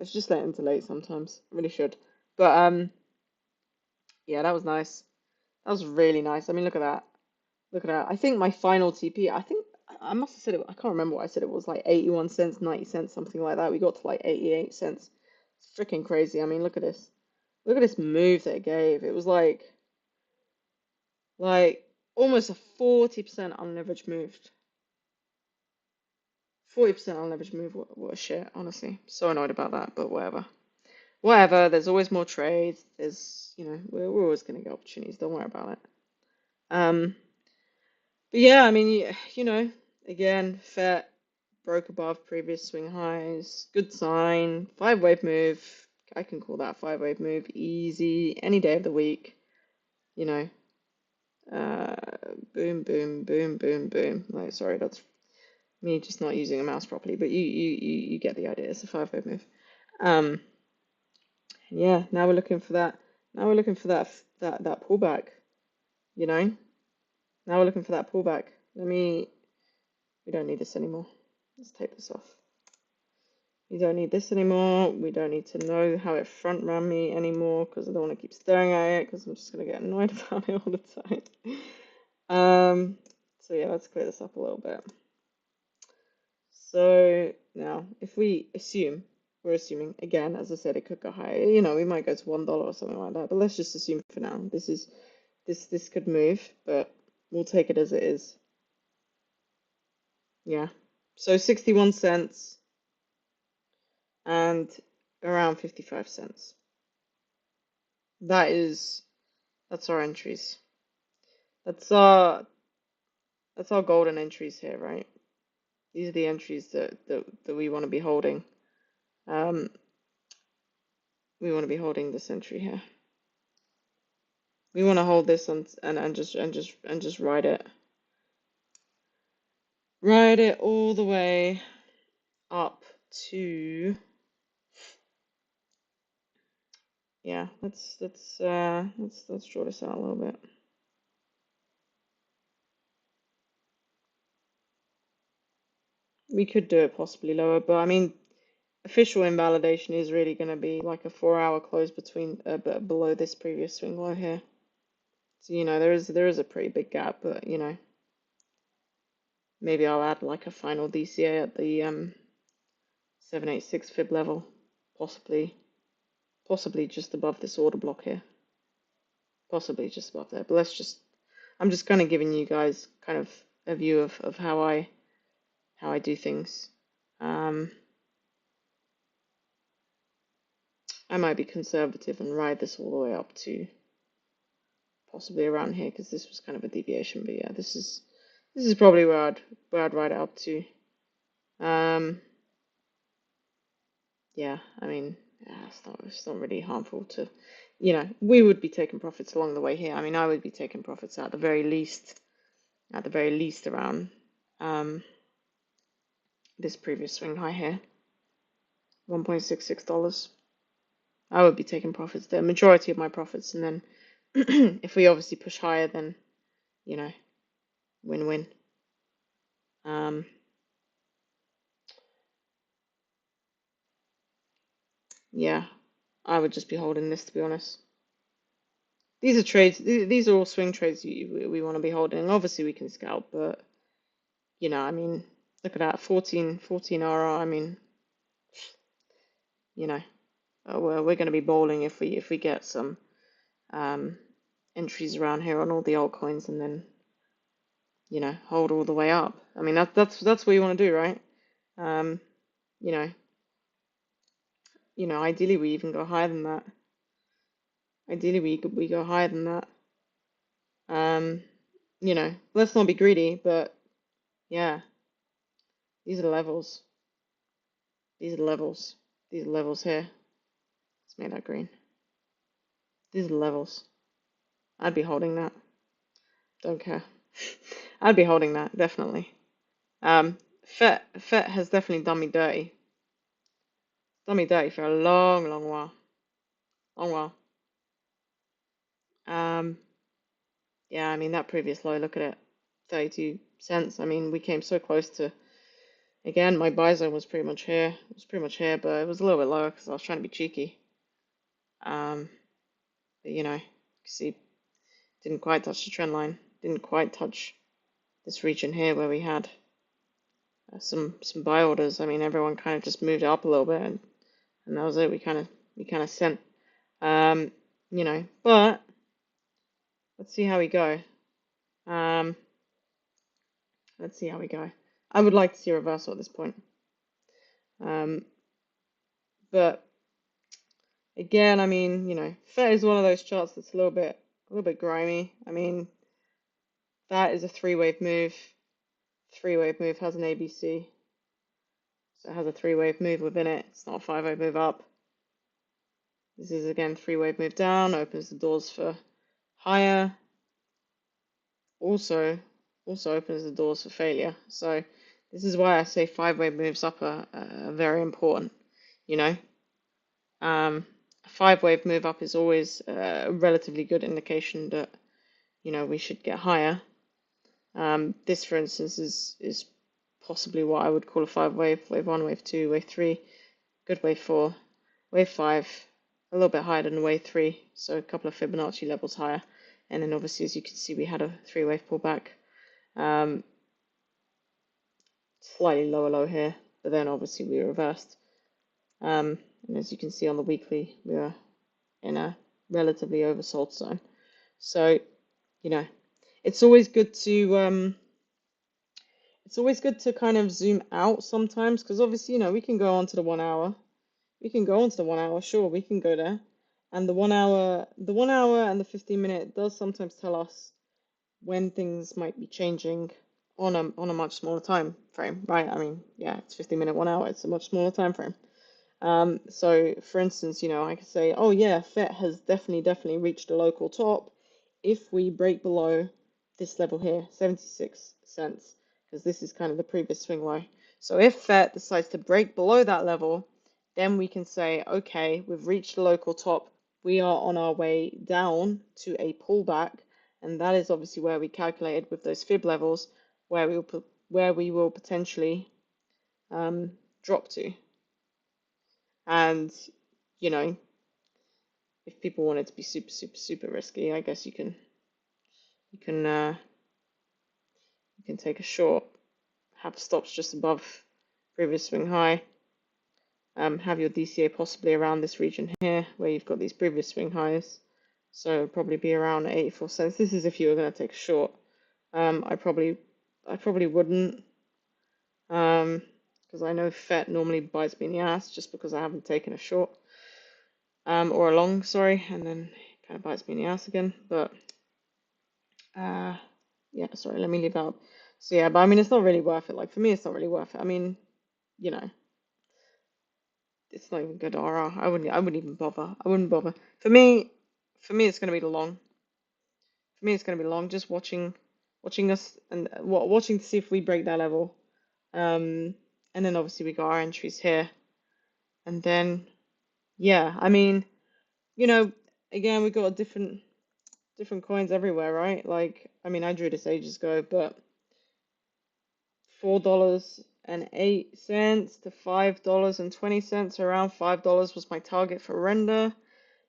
I should just let it enter late sometimes. I really should. But yeah, that was nice. That was really nice. I mean, look at that. Look at that. I think my final TP, I think I must have said it, I can't remember what I said. It was like 81 cents, 90 cents, something like that. We got to like 88 cents. It's freaking crazy. I mean, look at this. Look at this move that it gave. It was like almost a 40% unleveraged move. 40% unleveraged move. What a shit, honestly. So annoyed about that, but whatever. Whatever. There's always more trades. There's, you know, we're always going to get opportunities. Don't worry about it. Um, But yeah, I mean, you know, again, Fett broke above previous swing highs. Good sign. Five wave move. I can call that five wave move easy any day of the week. You know, uh, boom, boom, boom, boom, boom. Like, sorry, that's me just not using a mouse properly, but you get the idea. It's a five wave move. Um, yeah. Now we're looking for that. Now we're looking for that pullback. You know, now we're looking for that pullback. Let me. We don't need this anymore. Let's take this off. We don't need this anymore. We don't need to know how it front ran me anymore because I don't want to keep staring at it because I'm just going to get annoyed about it all the time. So yeah, let's clear this up a little bit. So now, if we assume, we're assuming, again, as I said, it could go higher. You know, we might go to $1 or something like that, but let's just assume for now. This could move, but we'll take it as it is. Yeah. So 61 cents and around 55 cents. That's our entries. That's our that's our golden entries here, right? These are the entries that we want to be holding. Um, we want to be holding this entry here. We want to hold this and just ride it all the way up to, yeah. Let's draw this out a little bit. We could do it possibly lower, but I mean, official invalidation is really going to be like a 4-hour close between below this previous swing low here. So you know there is a pretty big gap, but you know maybe I'll add like a final DCA at the 786 fib level, possibly just above this order block here, possibly just above there. But I'm just kind of giving you guys kind of a view of how I do things. I might be conservative and ride this all the way up to possibly around here because this was kind of a deviation. But yeah, this is probably where I'd ride it up to. Yeah, I mean, yeah, it's not really harmful to, you know, we would be taking profits along the way here. I mean, I would be taking profits at the very least around um this previous swing high here, $1.66. I would be taking profits there, majority of my profits, and then if we obviously push higher, then you know, win-win. Um, yeah, I would just be holding this to be honest. These are trades. These are all swing trades we want to be holding. Obviously, we can scalp, but you know, I mean, look at that, 14 RR. I mean, you know, we're going to be bowling if we get some entries around here on all the altcoins and then, hold all the way up. I mean, that's what you want to do, right? Um, you know, ideally we even go higher than that. Ideally we go higher than that. Um, let's not be greedy, but yeah, these are the levels. These are the levels. These are the levels here. Let's make that green. These are the levels. I'd be holding that. Don't care. I'd be holding that, definitely. FET has definitely done me dirty. Done me dirty for a long, long while. Long while. Um, yeah, I mean, that previous low, look at it. 32 cents. I mean, we came so close to, again, my buy zone was pretty much here. It was pretty much here, but it was a little bit lower because I was trying to be cheeky. Um, but you see, didn't quite touch the trend line. Didn't quite touch this region here where we had some buy orders. I mean, everyone kind of just moved it up a little bit, and that was it. We kind of sent, um, but let's see how we go. Um, let's see how we go. I would like to see a reversal at this point. Um, but again, I mean, FET is one of those charts that's a little bit grimy. I mean, that is a three-wave move. Three-wave move has an ABC, so it has a three-wave move within it. It's not a five-wave move up. This is again three-wave move down, opens the doors for higher. Also opens the doors for failure. So this is why I say five-wave moves up are very important. You know, a five-wave move up is always a relatively good indication that we should get higher. This, for instance, is possibly what I would call a five-wave: wave one, wave two, wave three, good wave four, wave five, a little bit higher than wave three, so a couple of Fibonacci levels higher. And then obviously, as you can see, we had a three-wave pullback. Slightly lower low here, but then obviously we reversed. And as you can see on the weekly, we are in a relatively oversold zone. So, you know, it's always good to kind of zoom out sometimes, because obviously, we can go on to the 1 hour. We can go on to the 1 hour, sure, we can go there. And the 1 hour and the 15 minute does sometimes tell us when things might be changing on a much smaller time frame, right? I mean, yeah, it's 15 minute 1 hour, it's a much smaller time frame. So for instance, I could say, oh yeah, FET has definitely reached a local top if we break below this level here, 76 cents, because this is kind of the previous swing low. So if FET decides to break below that level, then we can say, okay, we've reached the local top. We are on our way down to a pullback, and that is obviously where we calculated with those fib levels, where we will potentially drop to. And, you know, if people want it to be super, super, super risky, I guess you can uh, you can take a short, have stops just above previous swing high, have your DCA possibly around this region here where you've got these previous swing highs. So probably be around 84 cents. This is if you were going to take a short. I probably wouldn't, because I know FET normally bites me in the ass just because I haven't taken a short. Or a long, sorry, and then it kind of bites me in the ass again. But yeah, sorry, let me leave out. So yeah, but I mean, it's not really worth it. Like for me, it's not really worth it. I mean, you know, it's not even good RR. I wouldn't even bother. I wouldn't bother. For me, it's gonna be the long. For me, it's gonna be long. Just watching us and watching to see if we break that level. And then obviously we got our entries here, and then yeah, I mean, you know, again, we got different coins everywhere, right? Like, I mean, I drew this ages ago, but $4.08 to $5.20, around $5 was my target for render.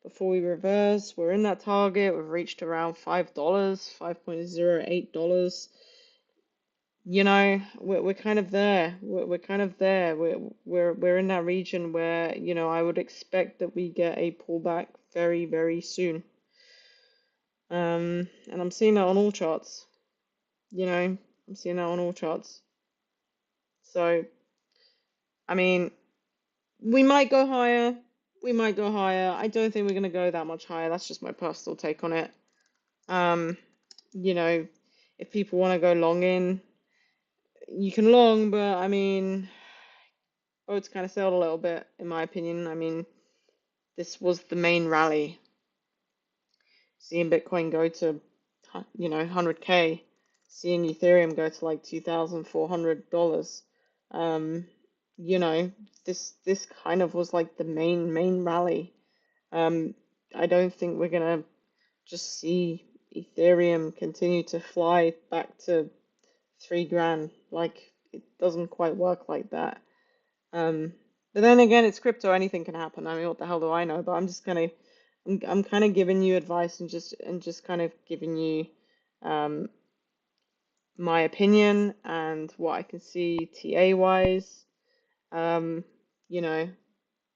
Before we reverse, we're in that target. We've reached around $5, $5.08. We're kind of there. We're kind of there. We're in that region where, I would expect that we get a pullback very, very soon. And I'm seeing that on all charts. I'm seeing that on all charts. So, I mean, we might go higher. We might go higher. I don't think we're going to go that much higher. That's just my personal take on it. Um, you know, if people want to go long in, you can long, but I mean, boats kind of sailed a little bit, in my opinion. I mean, this was the main rally. Seeing Bitcoin go to, 100K, seeing Ethereum go to like $2,400. Um, you know, this kind of was like the main rally. Um, I don't think we're gonna just see Ethereum continue to fly back to 3 grand. Like it doesn't quite work like that. Um, but then again, it's crypto. Anything can happen. I mean, what the hell do I know? But I'm kind of giving you advice and just kind of giving you um, my opinion and what I can see TA wise. Um, you know,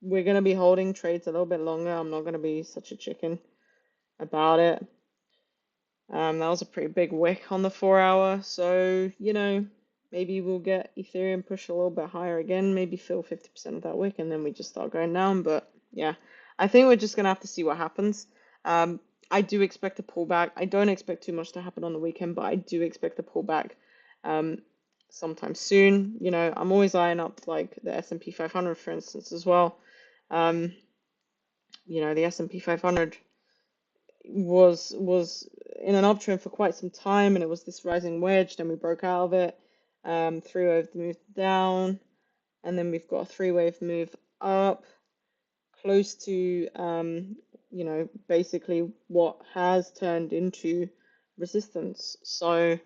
we're gonna be holding trades a little bit longer. I'm not gonna be such a chicken about it. That was a pretty big wick on the 4 hour. So, maybe we'll get Ethereum push a little bit higher again, maybe fill 50% of that wick, and then we just start going down. But yeah, I think we're just gonna have to see what happens. Um, I do expect a pullback. I don't expect too much to happen on the weekend, but I do expect a pullback um, sometime soon. I'm always eyeing up like the S&P 500, for instance, as well. Um, the S&P 500 was in an uptrend for quite some time, and it was this rising wedge. Then we broke out of it, three-wave move down, and then we've got a three-wave move up, close to basically what has turned into resistance. So,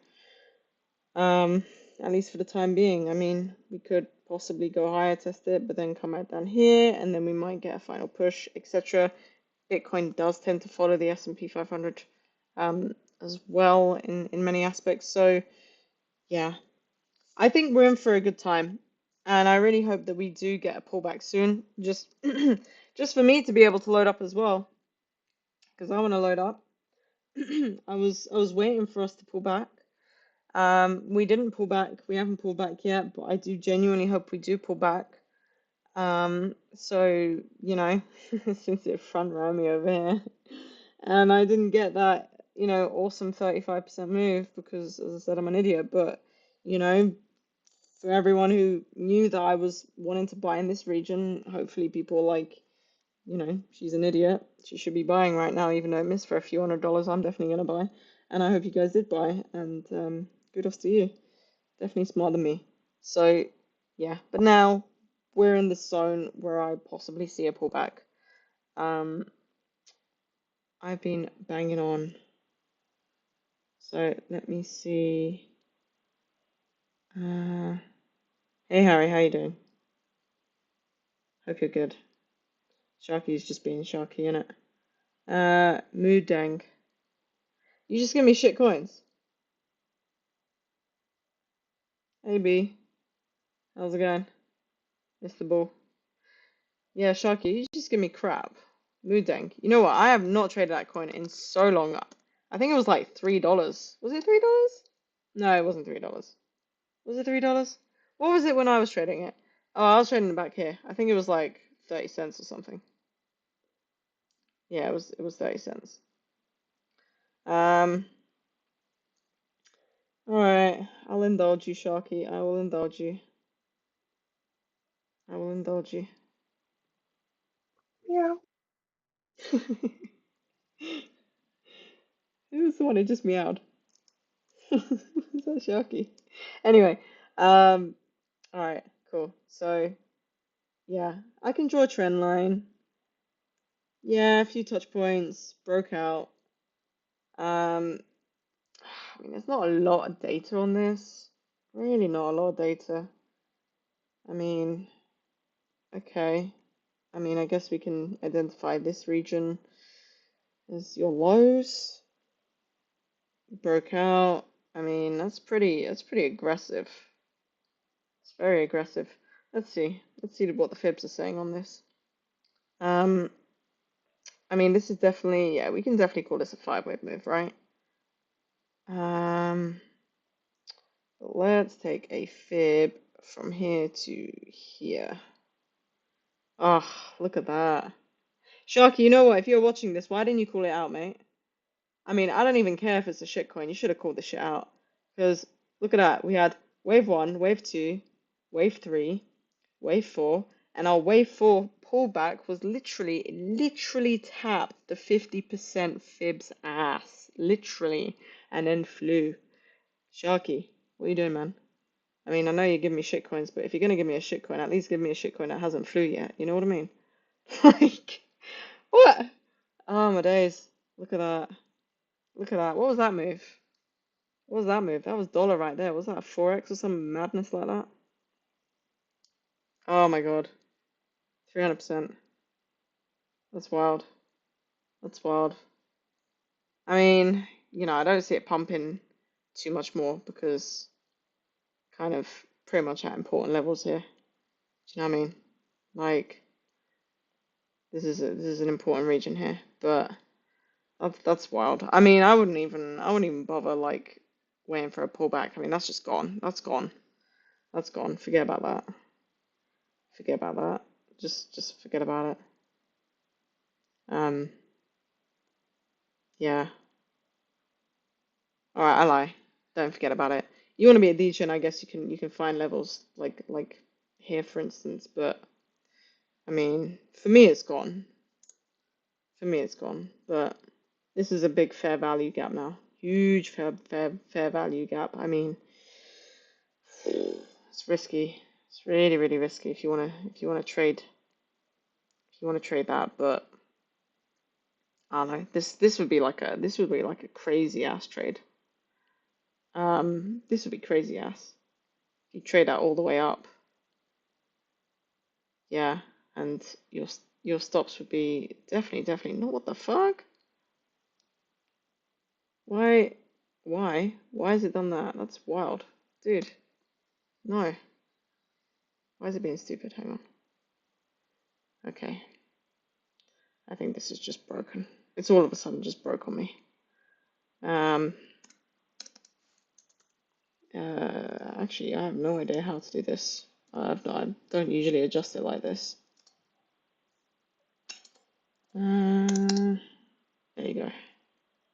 um, at least for the time being, I mean, we could possibly go higher, test it, but then come out down here, and then we might get a final push, etc. Bitcoin does tend to follow the S&P 500 as well in many aspects. So yeah, I think we're in for a good time, and I really hope that we do get a pullback soon. Just just for me to be able to load up as well, because I want to load up. I was waiting for us to pull back. We didn't pull back. We haven't pulled back yet, but I do genuinely hope we do pull back. So, since it front ran me over here, and I didn't get that, awesome 35% move because, as I said, I'm an idiot. But, you know, for everyone who knew that I was wanting to buy in this region, hopefully people are like, she's an idiot. She should be buying right now, even though it missed for a few $100s. I'm definitely gonna buy, and I hope you guys did buy. And kudos to you. Definitely smarter than me. So, yeah, but now we're in the zone where I possibly see a pullback. Um, I've been banging on. So let me see. Uh, hey Harry, how you doing? Hope you're good. Sharky's just being Sharky, innit? Mood Dang. You just give me shit coins. Hey B, how's it going? Mr. Bull. Yeah, Sharky, you just give me crap. Mood Dang. You know what? I have not traded that coin in so long. I think it was like $3. Was it $3? No, it wasn't $3. Was it $3? What was it when I was trading it? Oh, I was trading it back here. I think it was like 30 cents or something. Yeah, it was 30 cents. Um, all right. I'll indulge you, Sharky. I will indulge you. I will indulge you. Yeah. Who was the one who just meowed? Is that Sharky? Anyway, um, all right, cool. So, yeah, I can draw a trend line. Yeah, a few touch points, broke out. Um, I mean, there's not a lot of data on this. Really not a lot of data. I mean, okay. I mean, I guess we can identify this region as your lows. Broke out. I mean, that's pretty aggressive. It's very aggressive. Let's see. Let's see what the fibs are saying on this. Um, I mean, this is definitely, yeah, we can definitely call this a five-wave move, right? Um, let's take a fib from here to here. Oh, look at that. Sharky, you know what? If you're watching this, why didn't you call it out, mate? I mean, I don't even care if it's a shitcoin. You should have called this shit out. Because look at that. We had wave one, wave two, wave three, wave four, and our wave four pullback was literally tapped the 50% fibs ass. Literally. And then flew. Sharky, what are you doing, man? I mean, I know you're giving me shitcoins, but if you're gonna give me a shitcoin, at least give me a shitcoin that hasn't flew yet. You know what I mean? Like, what? Oh my days. Look at that. Look at that. What was that move? What was that move? That was dollar right there. Was that a 4x or some madness like that? Oh my god. 300%. That's wild. That's wild. I mean, I don't see it pumping too much more because kind of pretty much at important levels here. Do you know what I mean? Like this is an important region here, but that's wild. I mean, I wouldn't even bother like waiting for a pullback. I mean, that's just gone. That's gone. That's gone. Forget about that. Forget about that. Just forget about it. Um, yeah. All right, I lie. Don't forget about it. You want to be a DJ, and I guess you can find levels like here, for instance. But I mean, for me, it's gone. For me, it's gone. But this is a big fair value gap now. Huge fair value gap. I mean, it's risky. It's really risky if you wanna trade that. But I don't know. This would be like a crazy ass trade. This would be crazy ass. If you trade that all the way up, yeah, and your stops would be definitely. No, what the fuck? Why, why has it done that? That's wild, dude. No, why is it being stupid? Hang on. Okay, I think this is just broken. It's all of a sudden just broke on me. Um, actually, I have no idea how to do this. I don't usually adjust it like this. There you go.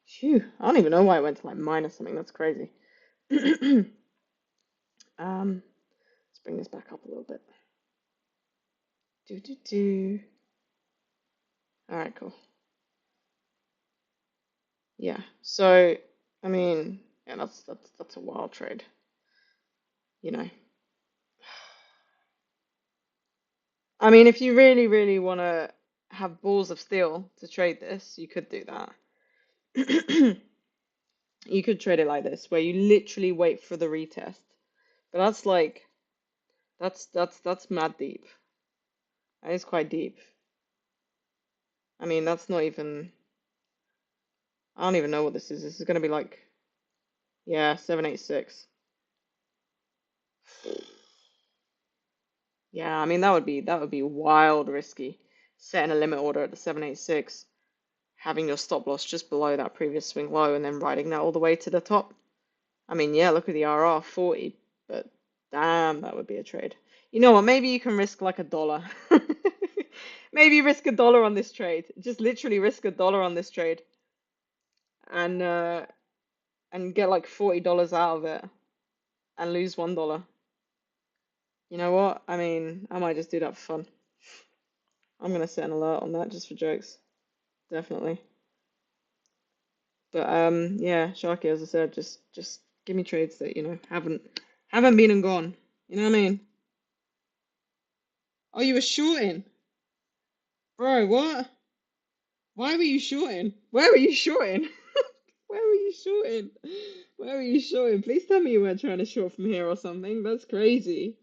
Phew, I don't even know why it went to like minus something. That's crazy. Let's bring this back up a little bit. Do do do. All right, cool. Yeah. So, I mean, yeah, that's a wild trade. You know. I mean, if you really want to have balls of steel to trade this, you could do that. You could trade it like this, where you literally wait for the retest. But that's like that's mad deep. That is quite deep. I mean, that's not even. I don't even know what this is. This is gonna be like, yeah, 786. Yeah, I mean that would be wild risky. Setting a limit order at the 786, having your stop loss just below that previous swing low, and then riding that all the way to the top. I mean, yeah, look at the RR 40, but damn, that would be a trade. You know what? Maybe you can risk like $1. Maybe risk $1 on this trade. Just literally risk $1 on this trade, and get like $40 out of it, and lose $1. You know what? I mean, I might just do that for fun. I'm gonna set an alert on that just for jokes, definitely. But yeah, Sharky, as I said, just give me trades that haven't been and gone. You know what I mean? Oh, you were shorting, bro. What? Why were you shorting? Where were you shorting? Where were you shorting? Where were you shorting? Please tell me you weren't trying to short from here or something. That's crazy.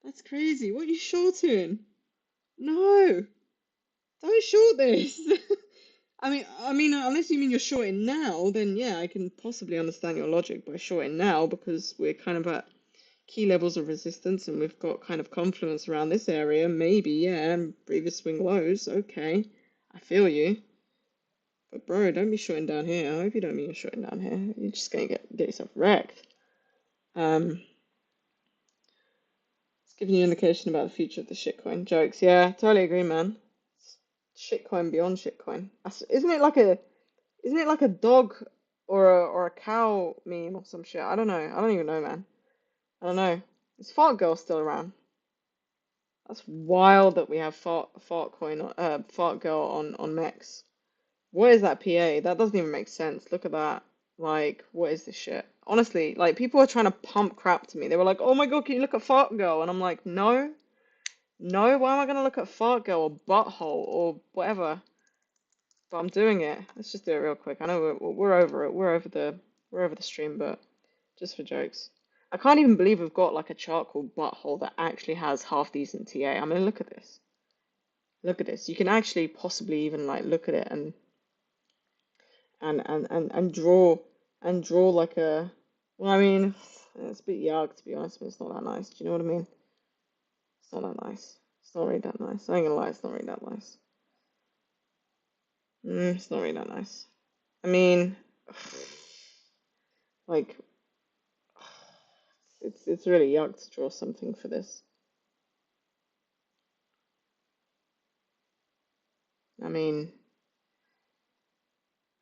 That's crazy. What are you shorting? No, don't short this. I mean, unless you mean you're shorting now, then yeah, I can possibly understand your logic by shorting now because we're kind of at key levels of resistance and we've got kind of confluence around this area. Maybe, yeah, and previous swing lows. Okay, I feel you. But bro, don't be shorting down here. I hope you don't mean you're shorting down here. You're just gonna get yourself wrecked. It's giving you an indication about the future of the shitcoin. Jokes. Yeah, totally agree, man. Shitcoin beyond shitcoin. Isn't it like a dog or a cow meme or some shit? I don't know. I don't even know, man. I don't know. Is Fart Girl still around? That's wild that we have Fart Girl on Mex. What is that PA? That doesn't even make sense. Look at that. Like, what is this shit? Honestly, like people are trying to pump crap to me. They were like, "Oh my God, can you look at Fart Girl?" And I'm like, "No, no. Why am I gonna look at Fart Girl or Butthole or whatever?" But I'm doing it. Let's just do it real quick. I know we're over it. We're over the stream, but just for jokes. I can't even believe we've got like a chart called Butthole that actually has half decent TA. I mean, look at this. Look at this. You can actually possibly even like look at it and draw like a. Well, I mean, it's a bit yarg to be honest, but it's not that nice. Do you know what I mean? It's not that nice. It's not really that nice. I ain't gonna lie, it's not really that nice. It's not really that nice. I mean, like, it's really yuck to draw something for this. I mean,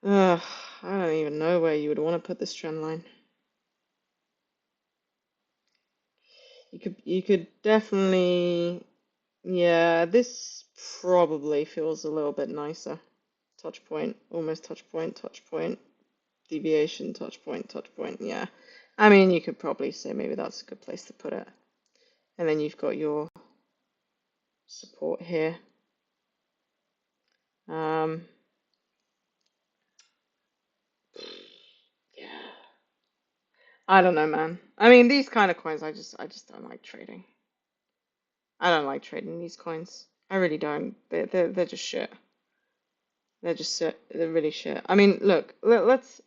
ugh, I don't even know where you would want to put this trend line. You could definitely, yeah, this probably feels a little bit nicer. Touch point, almost touch point, deviation, touch point, touch point. Yeah. I mean, you could probably say maybe that's a good place to put it. And then you've got your support here. Um, yeah. I don't know, man. I mean, these kind of coins, I just don't like trading. I don't like trading these coins. I really don't. They're just shit. They're just shit. They're really shit. I mean, look, let's.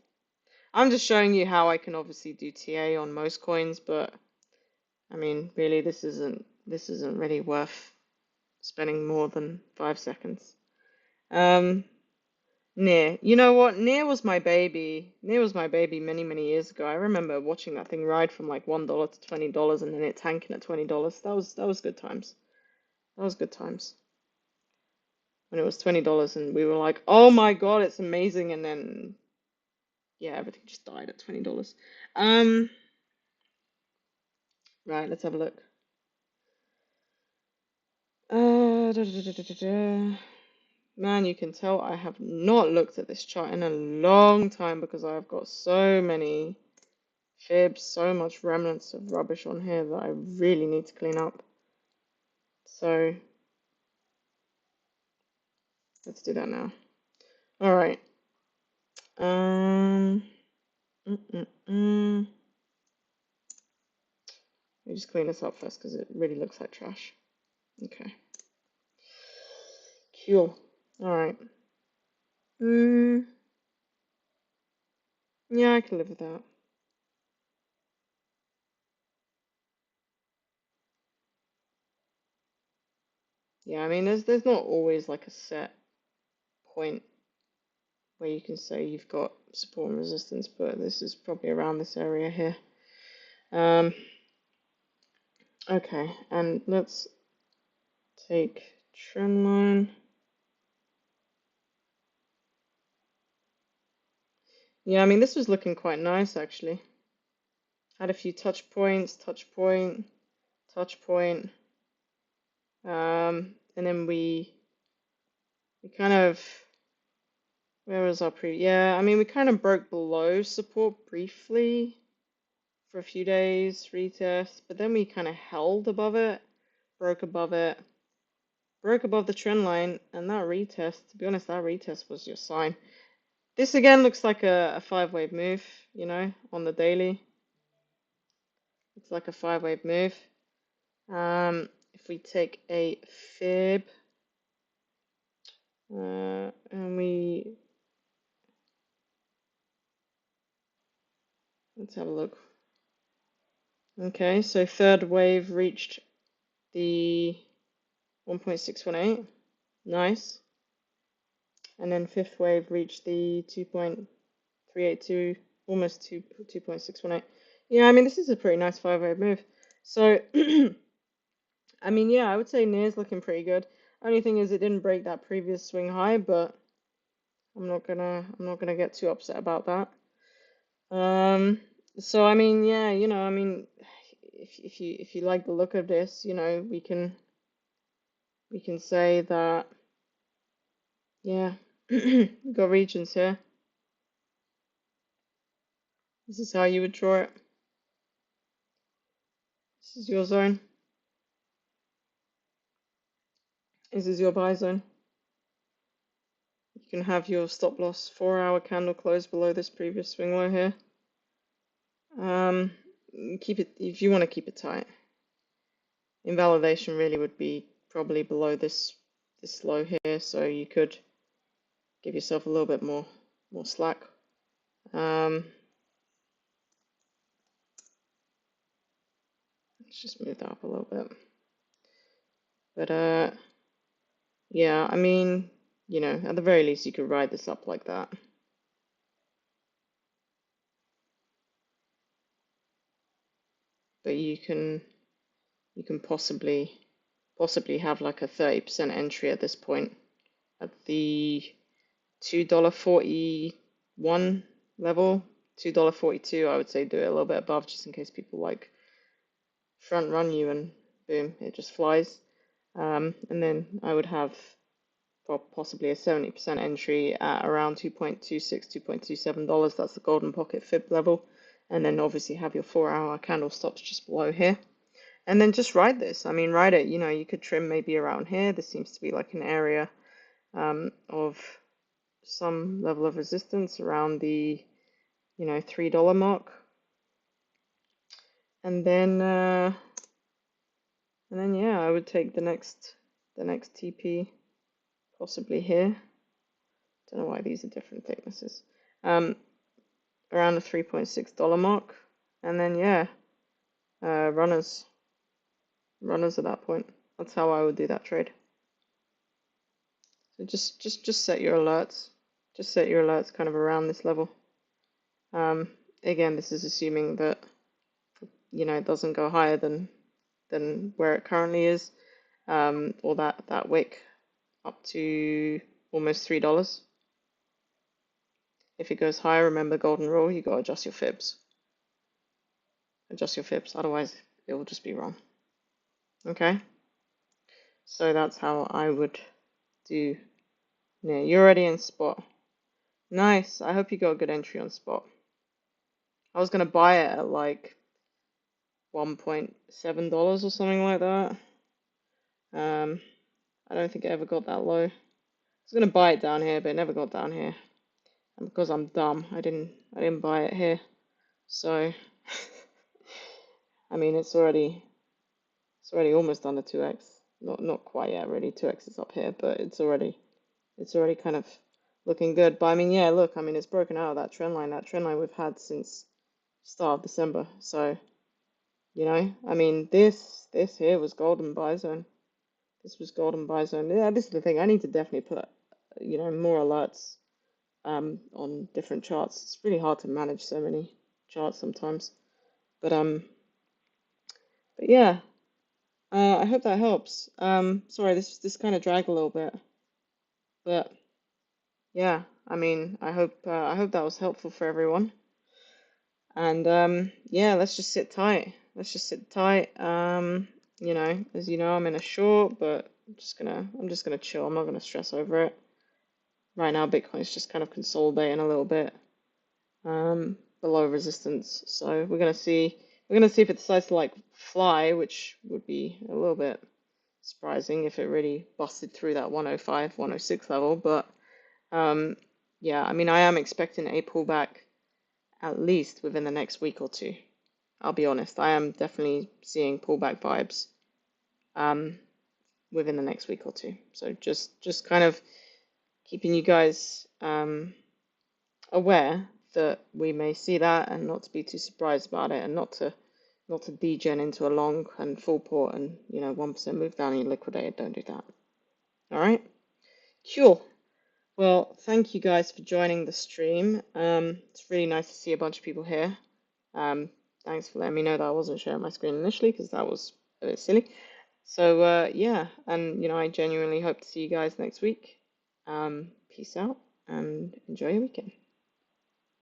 I'm just showing you how I can obviously do TA on most coins, but I mean, really, this isn't really worth spending more than 5 seconds. Um, Near. You know what? Near was my baby. Near was my baby many, many years ago. I remember watching that thing ride from like $1 to $20 and then it tanking at $20. That was good times. That was good times. When it was $20 and we were like, "Oh my God, it's amazing." And then yeah, everything just died at $20. Um, right, let's have a look. Man, you can tell I have not looked at this chart in a long time because I've got so many fibs, so much remnants of rubbish on here that I really need to clean up. So let's do that now. All right. Um. Mm, mm, mm. Let me just clean this up first because it really looks like trash. Okay. Cool. All right. Mm, yeah, I can live with that. Yeah, I mean, there's not always like a set point where you can say you've got support and resistance, but this is probably around this area here. Um, okay, and let's take trend line. Yeah, I mean, this was looking quite nice actually. Had a few touch points, touch point, touch point. And then we kind of, where was our pre? Yeah, I mean, we kind of broke below support briefly for a few days, retest, but then we kind of held above it, broke above it, broke above the trend line, and that retest, to be honest, that retest was your sign. This again looks like a five-wave move, on the daily. Looks like a five-wave move. If we take a fib, and let's have a look. Okay, so third wave reached the 1.618. Nice. and then fifth wave reached the 2.382, almost 2.618. Yeah, I mean this is a pretty nice five-wave move. So I mean, yeah, I would say near's looking pretty good. Only thing is it didn't break that previous swing high, but I'm not gonna get too upset about that. Um, so I mean, yeah, I mean, if you like the look of this, we can say that, yeah, we got regions here. This is how you would draw it. This is your zone. This is your buy zone. You can have your stop loss 4-hour candle close below this previous swing low here. Um, keep it if you want to keep it tight. Invalidation really would be probably below this low here, so you could give yourself a little bit more slack. Let's just move that up a little bit. But yeah, I mean, at the very least you could ride this up like that. But you can possibly have like a 30% entry at this point at the $2.41 level. $2.42, I would say do it a little bit above just in case people like front run you and boom, it just flies. And then I would have possibly a 70% entry at around $2.26, $2.27. That's the golden pocket fib level. And then obviously have your 4-hour candle stops just below here. And then just ride this. I mean, ride it. You could trim maybe around here. This seems to be like an area of some level of resistance around the, $3 mark. And then yeah, I would take the next TP possibly here. Don't know why these are different thicknesses. Around the $3.6 mark, and then yeah, runners at that point. That's how I would do that trade. So just set your alerts. Just set your alerts kind of around this level. Again, this is assuming that it doesn't go higher than where it currently is, or that wick up to almost $3. If it goes higher, remember golden rule, you gotta adjust your fibs. Adjust your fibs, otherwise it will just be wrong. Okay, so that's how I would do. Yeah, you're already in spot. Nice. I hope you got a good entry on spot. I was gonna buy it at like $1.7 or something like that. Um, I don't think it ever got that low. I was gonna buy it down here, but it never got down here. And because I'm dumb, I didn't buy it here. So, I mean, it's already almost under 2x. Not quite yet, really. 2x is up here, but it's already kind of looking good. But I mean, yeah, look, I mean, it's broken out of that trend line. That trend line we've had since start of December. So, I mean, this here was golden buy zone. This was golden buy zone. Yeah, this is the thing. I need to definitely put, more alerts on different charts. It's really hard to manage so many charts sometimes. But yeah, I hope that helps. Sorry, this kind of dragged a little bit, but yeah, I mean, I hope that was helpful for everyone. And yeah, let's just sit tight. Let's just sit tight. As you know, I'm in a short, but I'm just gonna chill. I'm not gonna stress over it. Right now, Bitcoin's just kind of consolidating a little bit below resistance. So we're gonna see if it decides to like fly, which would be a little bit surprising if it really busted through that 105, 106 level. But yeah, I mean, I am expecting a pullback at least within the next week or two. I'll be honest, I am definitely seeing pullback vibes um, within the next week or two. So just kind of keeping you guys aware that we may see that, and not to be too surprised about it, and not to degen into a long and full port and 1% move down and you liquidate it. Don't do that. All right, cool. Well, thank you guys for joining the stream. It's really nice to see a bunch of people here. Um, Thanks for letting me know that I wasn't sharing my screen initially because that was a bit silly. So yeah, and I genuinely hope to see you guys next week. Peace out and enjoy your weekend.